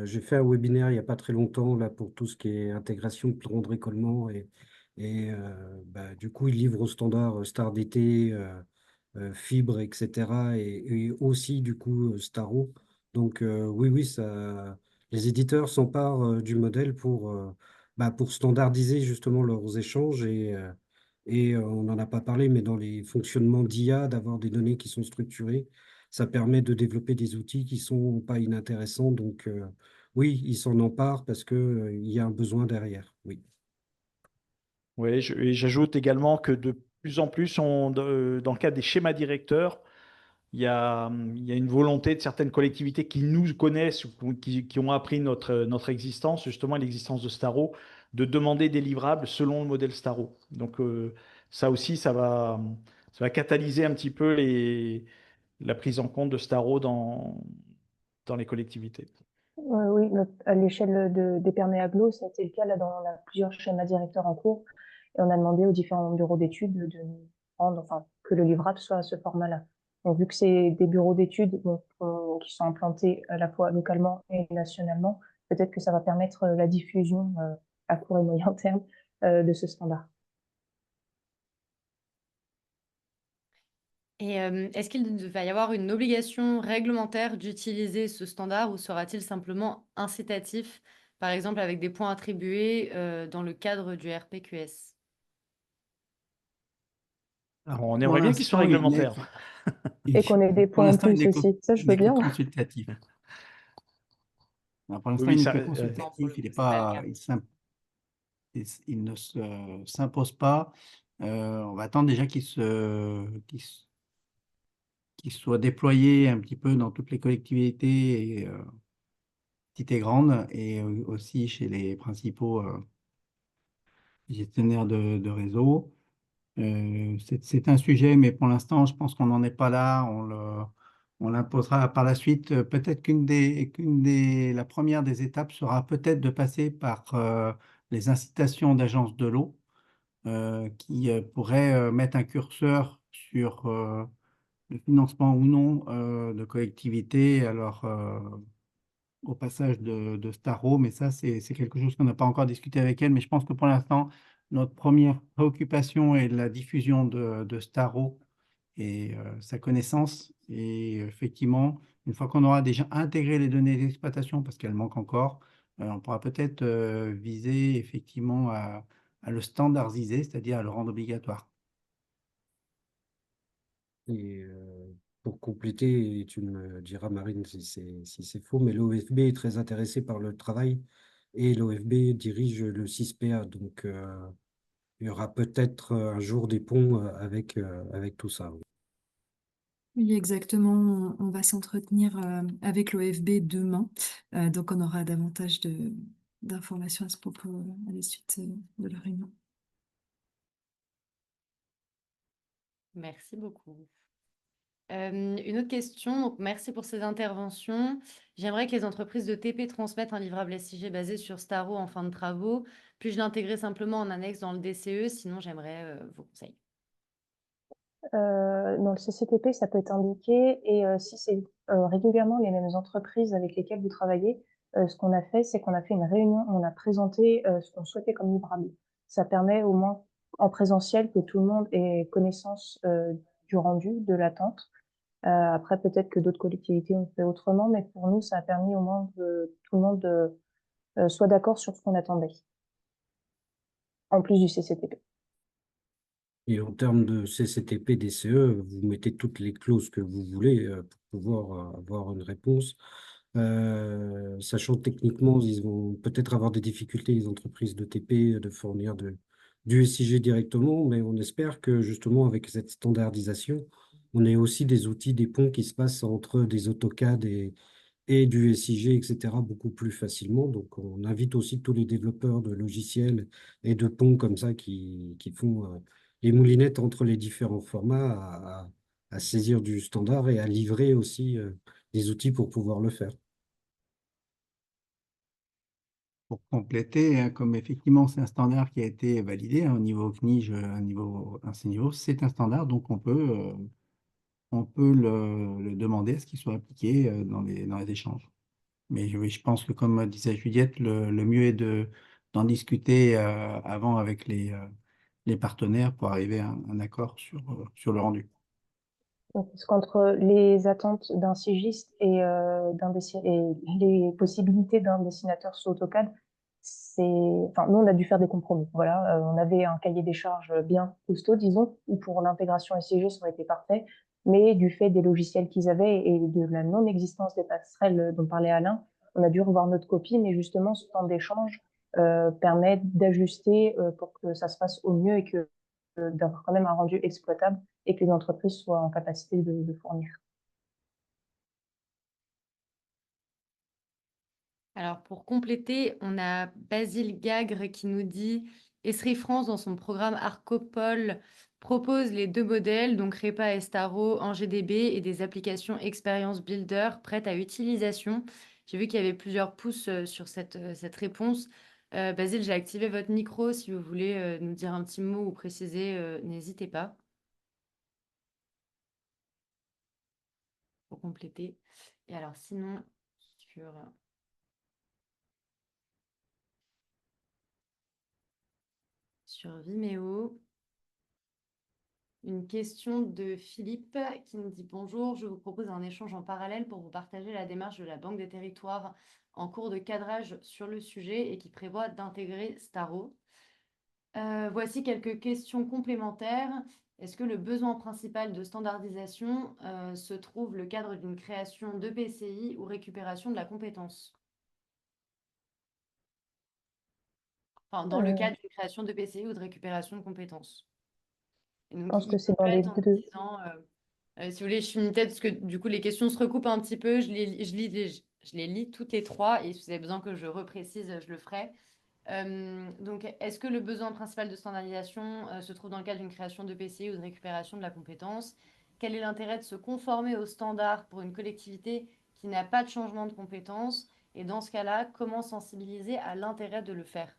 j'ai fait un webinaire il n'y a pas très longtemps là, pour tout ce qui est intégration de plan de récollement du coup, il livre au standard Star DT, Fibre, etc. Et aussi du coup Staro. Donc oui, oui, les éditeurs s'emparent du modèle pour standardiser justement leurs échanges on n'en a pas parlé, mais dans les fonctionnements d'IA, d'avoir des données qui sont structurées, ça permet de développer des outils qui sont pas inintéressants. Donc oui, ils s'en emparent parce que il y a un besoin derrière. Oui. Oui, et j'ajoute également que de plus en plus, dans le cadre des schémas directeurs, il y a une volonté de certaines collectivités qui nous connaissent, ou qui ont appris notre existence, justement l'existence de Staro, de demander des livrables selon le modèle Staro. Donc ça aussi, ça va catalyser un petit peu la prise en compte de Staro dans les collectivités. Oui, à l'échelle des permis agglo, ça a été le cas. Là, on a plusieurs schémas directeurs en cours et on a demandé aux différents bureaux d'études de nous rendre, enfin, que le livrable soit à ce format-là. Donc, vu que c'est des bureaux d'études qui sont implantés à la fois localement et nationalement, peut-être que ça va permettre la diffusion à court et moyen terme de ce standard. Et est-ce qu'il va y avoir une obligation réglementaire d'utiliser ce standard ou sera-t-il simplement incitatif, par exemple avec des points attribués dans le cadre du RPQS? Alors, on Pour aimerait bien qu'il soit l'instant, réglementaire. Et qu'on ait des pour points en l'instant, plus aussi. Ça, je il veux n'est que bien. consultatif. Alors, pour l'instant, Oui, il n'est ça, que consultatif. Il est pas, il ne s'impose pas. On va attendre déjà qu'il soit déployé un petit peu dans toutes les collectivités, petites et grandes, et aussi chez les principaux gestionnaires de réseau. C'est un sujet, mais pour l'instant, je pense qu'on n'en est pas là. On l'imposera par la suite. Peut-être la première des étapes sera peut-être de passer par les incitations d'agences de l'eau qui pourraient mettre un curseur sur le financement ou non de collectivités. Alors, au passage de Staro, mais ça, c'est quelque chose qu'on n'a pas encore discuté avec elle. Mais je pense que pour l'instant, notre première préoccupation est la diffusion de Staro et sa connaissance. Et effectivement, une fois qu'on aura déjà intégré les données d'exploitation, parce qu'elles manquent encore, on pourra peut-être viser effectivement à le standardiser, c'est-à-dire à le rendre obligatoire. Et pour compléter, et tu me diras, Marine, si c'est faux, mais l'OFB est très intéressé par le travail et l'OFB dirige le 6PA. Donc, il y aura peut-être un jour des ponts avec tout ça. Oui. Oui, exactement. On va s'entretenir avec l'OFB demain. Donc, on aura davantage d'informations à ce propos à la suite de la réunion. Merci beaucoup. Une autre question, donc merci pour ces interventions. J'aimerais que les entreprises de TP transmettent un livrable SIG basé sur Staro en fin de travaux. Puis-je l'intégrer simplement en annexe dans le DCE? Sinon, j'aimerais vos conseils. Dans le CCTP, ça peut être indiqué et si c'est régulièrement les mêmes entreprises avec lesquelles vous travaillez, ce qu'on a fait, c'est qu'on a fait une réunion, on a présenté ce qu'on souhaitait comme livrable. Ça permet au moins en présentiel que tout le monde ait connaissance du rendu, de l'attente. Après, peut-être que d'autres collectivités ont fait autrement, mais pour nous, ça a permis au moins que tout le monde soit d'accord sur ce qu'on attendait, en plus du CCTP. Et en termes de CCTP, DCE, vous mettez toutes les clauses que vous voulez pour pouvoir avoir une réponse. Sachant que techniquement, ils vont peut-être avoir des difficultés, les entreprises de TP, de fournir du SIG directement, mais on espère que justement, avec cette standardisation, on ait aussi des outils, des ponts qui se passent entre des AutoCAD et du SIG, etc., beaucoup plus facilement. Donc, on invite aussi tous les développeurs de logiciels et de ponts comme ça qui font les moulinettes entre les différents formats à saisir du standard et à livrer aussi des outils pour pouvoir le faire. Pour compléter, hein, comme effectivement c'est un standard qui a été validé hein, au niveau CNIJ, à ce niveau, c'est un standard, donc on peut le demander à ce qu'il soit appliqué dans les échanges. Mais oui, je pense que comme disait Juliette, le mieux est d'en discuter avant avec les partenaires pour arriver à un accord sur le rendu. Donc, parce qu'entre les attentes d'un sigiste et les possibilités d'un dessinateur sous AutoCAD, enfin, nous, on a dû faire des compromis. Voilà, on avait un cahier des charges bien costaud, disons, où pour l'intégration SIG, ça aurait été parfait. Mais du fait des logiciels qu'ils avaient et de la non-existence des passerelles dont parlait Alain, on a dû revoir notre copie. Mais justement, ce temps d'échange permet d'ajuster pour que ça se fasse au mieux et d'avoir quand même un rendu exploitable et que les entreprises soient en capacité de fournir. Alors, pour compléter, on a Basile Gagre qui nous dit « Esri France, dans son programme Arcopol, propose les deux modèles, donc REPA et Staro en GDB et des applications Experience Builder prêtes à utilisation. » J'ai vu qu'il y avait plusieurs pouces sur cette réponse. Basile, j'ai activé votre micro. Si vous voulez nous dire un petit mot ou préciser, n'hésitez pas. Pour compléter. Et alors, sinon, sur Vimeo, une question de Philippe qui nous dit « Bonjour, je vous propose un échange en parallèle pour vous partager la démarche de la Banque des Territoires en cours de cadrage sur le sujet et qui prévoit d'intégrer Staro. Voici quelques questions complémentaires. Est-ce que le besoin principal de standardisation se trouve le cadre d'une création de PCI ou récupération de la compétence? Enfin, dans le cadre d'une création de PCI ou de récupération de compétences. Et donc, Je pense que il c'est dans les complète en deux. disant, si vous voulez, je finis peut-être parce que du coup, les questions se recoupent un petit peu. Je les lis toutes les trois et si vous avez besoin que je reprécise, je le ferai. Donc, est-ce que le besoin principal de standardisation se trouve dans le cadre d'une création de PCI ou de récupération de la compétence? Quel est l'intérêt de se conformer aux standards pour une collectivité qui n'a pas de changement de compétence? Et dans ce cas-là, comment sensibiliser à l'intérêt de le faire?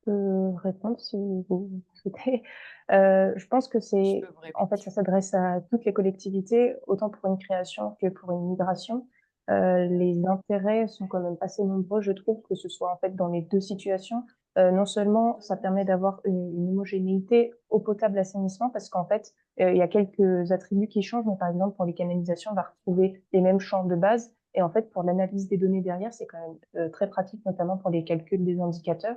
Répondre si vous souhaitez. Je pense que Je peux vous en fait, répéter. ça s'adresse à toutes les collectivités, autant pour une création que pour une migration. Les intérêts sont quand même assez nombreux, je trouve, que ce soit en fait dans les deux situations. Non seulement ça permet d'avoir une homogénéité eau potable assainissement, parce qu'en fait, il y a quelques attributs qui changent, mais par exemple, pour les canalisations, on va retrouver les mêmes champs de base. Et en fait, pour l'analyse des données derrière, c'est quand même très pratique, notamment pour les calculs des indicateurs.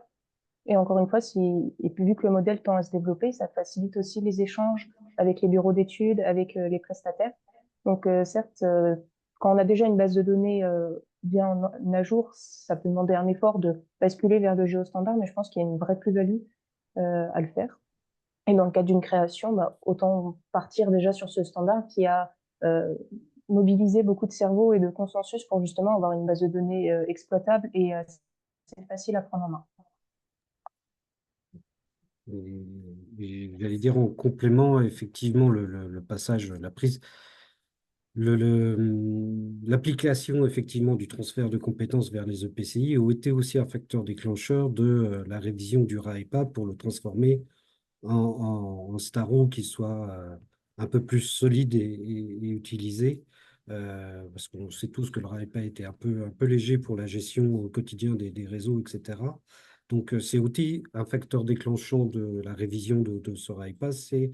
Et encore une fois, et puis vu que le modèle tend à se développer, ça facilite aussi les échanges avec les bureaux d'études, avec les prestataires. Donc certes, quand on a déjà une base de données bien à jour, ça peut demander un effort de basculer vers le géostandard, mais je pense qu'il y a une vraie plus-value à le faire. Et dans le cadre d'une création, bah, autant partir déjà sur ce standard qui a mobilisé beaucoup de cerveaux et de consensus pour justement avoir une base de données exploitable et assez facile à prendre en main. Et j'allais dire en complément, effectivement, le passage, la prise, l'application effectivement du transfert de compétences vers les EPCI a été aussi un facteur déclencheur de la révision du RAEPA pour le transformer en Staro qui soit un peu plus solide et utilisé. Parce qu'on sait tous que le RAEPA était un peu léger pour la gestion au quotidien des réseaux, etc. Donc, c'est aussi un facteur déclenchant de la révision de ce RAEPA, c'est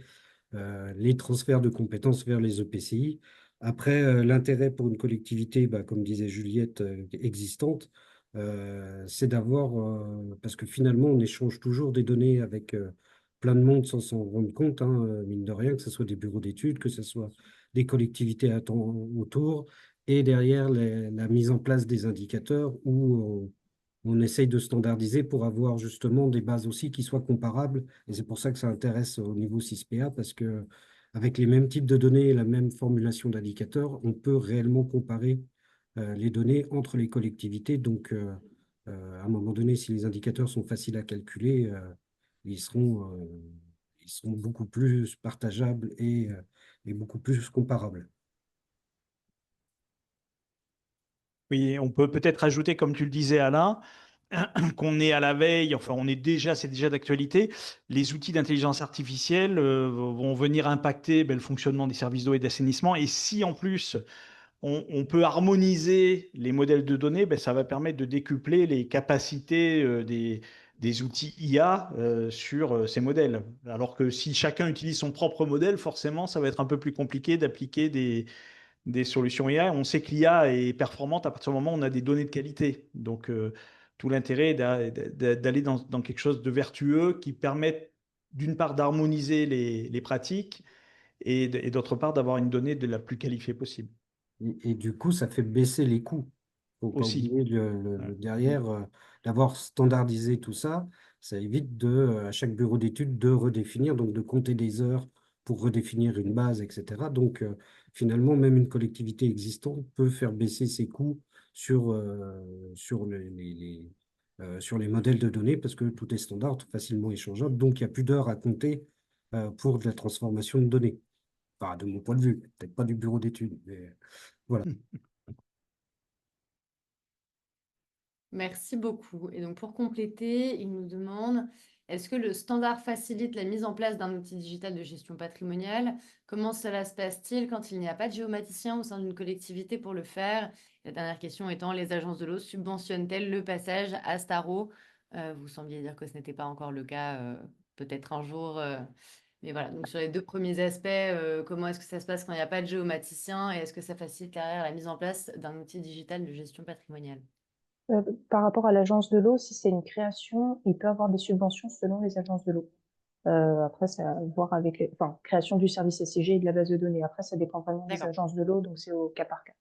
les transferts de compétences vers les EPCI. Après, l'intérêt pour une collectivité, bah, comme disait Juliette, existante, c'est d'avoir, parce que finalement, on échange toujours des données avec plein de monde sans s'en rendre compte, hein, mine de rien, que ce soit des bureaux d'études, que ce soit des collectivités autour, et derrière la mise en place des indicateurs où on essaye de standardiser pour avoir justement des bases aussi qui soient comparables. Et c'est pour ça que ça intéresse au niveau 6PA, parce que avec les mêmes types de données et la même formulation d'indicateurs, on peut réellement comparer les données entre les collectivités. Donc, à un moment donné, si les indicateurs sont faciles à calculer, ils seront, ils seront beaucoup plus partageables et beaucoup plus comparables. Oui, on peut peut-être ajouter, comme tu le disais, Alain, qu'on est à la veille, enfin, c'est déjà d'actualité. Les outils d'intelligence artificielle vont venir impacter le fonctionnement des services d'eau et d'assainissement. Et si en plus on peut harmoniser les modèles de données, ça va permettre de décupler les capacités des outils IA sur ces modèles. Alors que si chacun utilise son propre modèle, forcément, ça va être un peu plus compliqué d'appliquer des solutions IA. On sait que l'IA est performante à partir du moment où on a des données de qualité. Donc, tout l'intérêt est d'aller dans quelque chose de vertueux qui permette d'une part d'harmoniser les pratiques et d'autre part d'avoir une donnée de la plus qualifiée possible. Et du coup, ça fait baisser les coûts. Il ne faut pas Aussi. oublier Ouais. derrière, d'avoir standardisé tout ça, ça évite à chaque bureau d'études de redéfinir, donc de compter des heures pour redéfinir une base, etc. Donc, finalement, même une collectivité existante peut faire baisser ses coûts sur sur les modèles de données parce que tout est standard, facilement échangeable. Donc, il n'y a plus d'heures à compter pour de la transformation de données. Enfin, de mon point de vue, peut-être pas du bureau d'études, mais voilà. Merci beaucoup. Et donc, pour compléter, il nous demande, est-ce que le standard facilite la mise en place d'un outil digital de gestion patrimoniale? Comment cela se passe-t-il quand il n'y a pas de géomaticien au sein d'une collectivité pour le faire? La dernière question étant, les agences de l'eau subventionnent-elles le passage à Staro? Vous sembliez dire que ce n'était pas encore le cas, peut-être un jour. Mais voilà, donc sur les deux premiers aspects, comment est-ce que ça se passe quand il n'y a pas de géomaticien et est-ce que ça facilite derrière la mise en place d'un outil digital de gestion patrimoniale? Par rapport à l'agence de l'eau, si c'est une création, il peut avoir des subventions selon les agences de l'eau. Après, c'est à voir avec enfin, création du service SCG et de la base de données. Après, ça dépend vraiment des D'accord. agences de l'eau, donc c'est au cas par cas.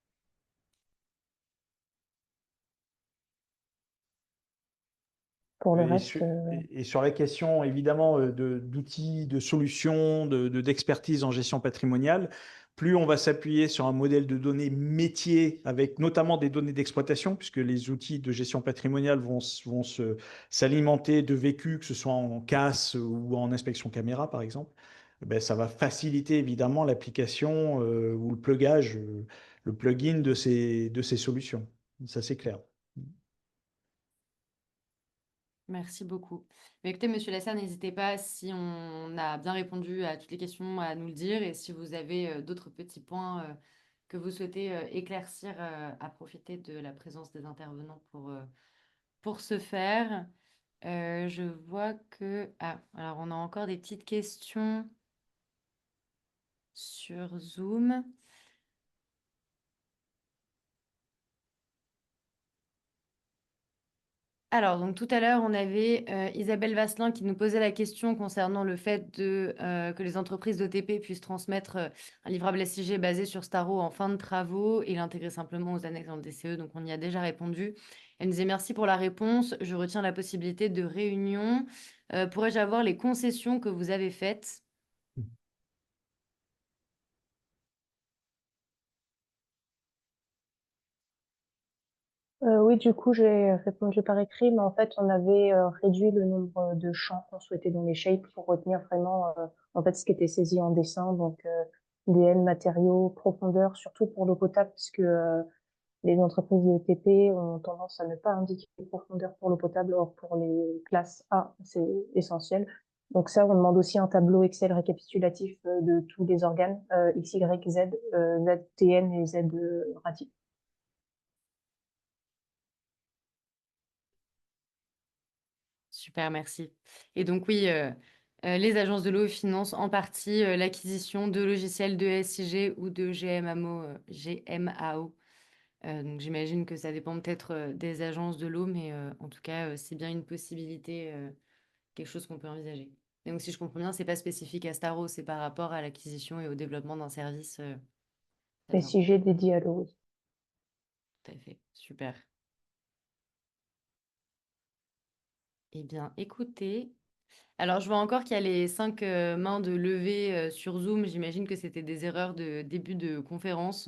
Pour le Et reste, sur, et sur la question, évidemment, d'outils, de solutions, d'expertise en gestion patrimoniale, plus on va s'appuyer sur un modèle de données métier avec notamment des données d'exploitation, puisque les outils de gestion patrimoniale vont s'alimenter de vécus, que ce soit en CAS ou en inspection caméra, par exemple, ça va faciliter évidemment l'application ou le plugin de ces solutions. Ça, c'est clair. Merci beaucoup. Mais écoutez, Monsieur Lasserre, n'hésitez pas, si on a bien répondu à toutes les questions, à nous le dire. Et si vous avez d'autres petits points que vous souhaitez éclaircir, à profiter de la présence des intervenants pour ce faire. Je vois que... Ah, alors on a encore des petites questions sur Zoom. Alors, donc tout à l'heure, on avait Isabelle Vasselin qui nous posait la question concernant le fait que les entreprises d'OTP puissent transmettre un livrable SIG basé sur Staro en fin de travaux et l'intégrer simplement aux annexes dans le DCE. Donc, on y a déjà répondu. Elle nous dit merci pour la réponse. Je retiens la possibilité de réunion. Pourrais-je avoir les concessions que vous avez faites? Oui, du coup, j'ai répondu par écrit, mais en fait, on avait réduit le nombre de champs qu'on souhaitait dans les shapes pour retenir vraiment en fait ce qui était saisi en dessin, donc DN, matériaux, profondeur, surtout pour l'eau potable, puisque les entreprises de TP ont tendance à ne pas indiquer les profondeurs pour l'eau potable, or pour les classes A, c'est essentiel. Donc ça, on demande aussi un tableau Excel récapitulatif de tous les organes, X, Y, Z, ZTN et Z RATI. Super, merci. Et donc oui, les agences de l'eau financent en partie l'acquisition de logiciels de SIG ou de GMAO. Donc j'imagine que ça dépend peut-être des agences de l'eau, mais en tout cas, c'est bien une possibilité, quelque chose qu'on peut envisager. Et donc si je comprends bien, c'est pas spécifique à Staro, c'est par rapport à l'acquisition et au développement d'un service. Très Les bien, sujets dédiés à l'eau. tout à fait. Super. Eh bien, écoutez, alors je vois encore qu'il y a les 5 mains de levée sur Zoom. J'imagine que c'était des erreurs de début de conférence.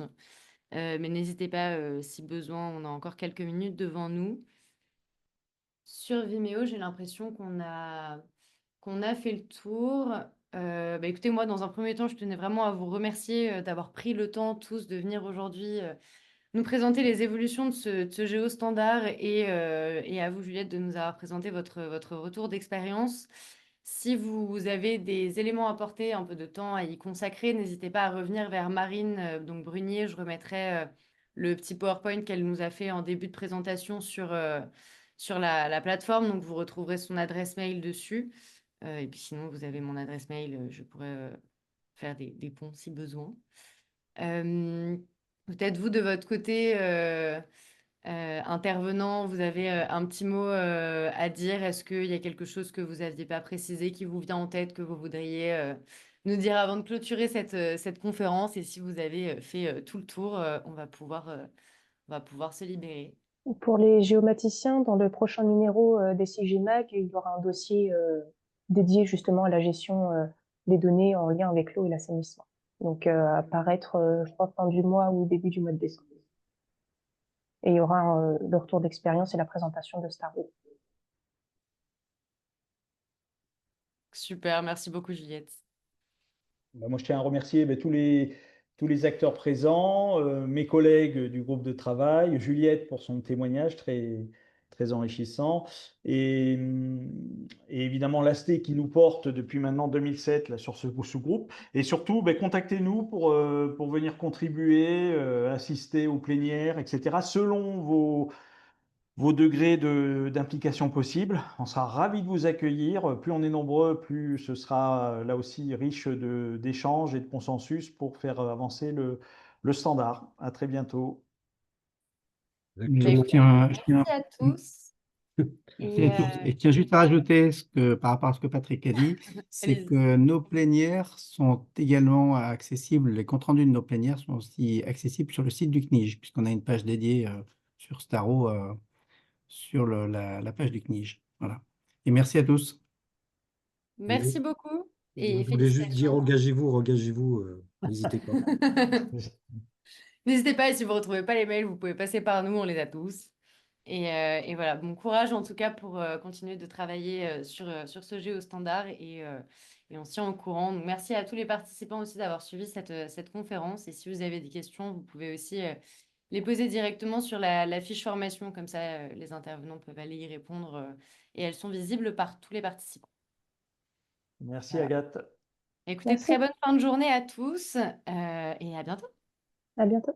Mais n'hésitez pas si besoin, on a encore quelques minutes devant nous. Sur Vimeo, j'ai l'impression qu'on a fait le tour. Écoutez, moi, dans un premier temps, je tenais vraiment à vous remercier d'avoir pris le temps tous de venir aujourd'hui nous présenter les évolutions de ce géostandard et à vous, Juliette, de nous avoir présenté votre retour d'expérience. Si vous avez des éléments à apporter, un peu de temps à y consacrer, n'hésitez pas à revenir vers Marine, donc Brunier. Je remettrai le petit PowerPoint qu'elle nous a fait en début de présentation sur la plateforme. Donc, vous retrouverez son adresse mail dessus. Et puis sinon, vous avez mon adresse mail. Je pourrais faire des ponts si besoin. Euh, Peut-être vous, de votre côté, intervenant, vous avez un petit mot à dire. Est-ce qu'il y a quelque chose que vous n'aviez pas précisé qui vous vient en tête, que vous voudriez nous dire avant de clôturer cette conférence? Et si vous avez fait tout le tour, on va pouvoir se libérer. Pour les géomaticiens, dans le prochain numéro des CGMAG, il y aura un dossier dédié justement à la gestion des données en lien avec l'eau et l'assainissement. Donc, à paraître, je crois, fin du mois ou début du mois de décembre. Et il y aura le retour d'expérience et la présentation de Starwood. Super, merci beaucoup, Juliette. Moi, je tiens à remercier tous les acteurs présents, mes collègues du groupe de travail, Juliette pour son témoignage très enrichissant, et évidemment l'ASTE qui nous porte depuis maintenant 2007 là, sur ce sous-groupe. Et surtout, contactez-nous pour venir contribuer, assister aux plénières, etc., selon vos degrés d'implication possibles. On sera ravis de vous accueillir. Plus on est nombreux, plus ce sera là aussi riche d'échanges et de consensus pour faire avancer le standard. À très bientôt. Mais Exactement. je tiens, Merci à tous. merci à tous. Et je tiens juste à rajouter par rapport à ce que Patrick a dit, c'est Allez-y. que nos plénières sont également accessibles, les comptes rendus de nos plénières sont aussi accessibles sur le site du CNIJ, puisqu'on a une page dédiée sur Staro sur la page du CNIJ. Voilà. Et merci à tous. Merci beaucoup Je et voulais juste dire, félicitations. engagez-vous, n'hésitez pas. N'hésitez pas, et si vous ne retrouvez pas les mails, vous pouvez passer par nous, on les a tous. Et voilà, bon courage en tout cas pour continuer de travailler sur ce géostandard et on se tient au courant. Donc, merci à tous les participants aussi d'avoir suivi cette conférence. Et si vous avez des questions, vous pouvez aussi les poser directement sur la fiche formation, comme ça les intervenants peuvent aller y répondre et elles sont visibles par tous les participants. Merci Voilà. Agathe. Écoutez, Merci. très bonne fin de journée à tous et à bientôt. À bientôt.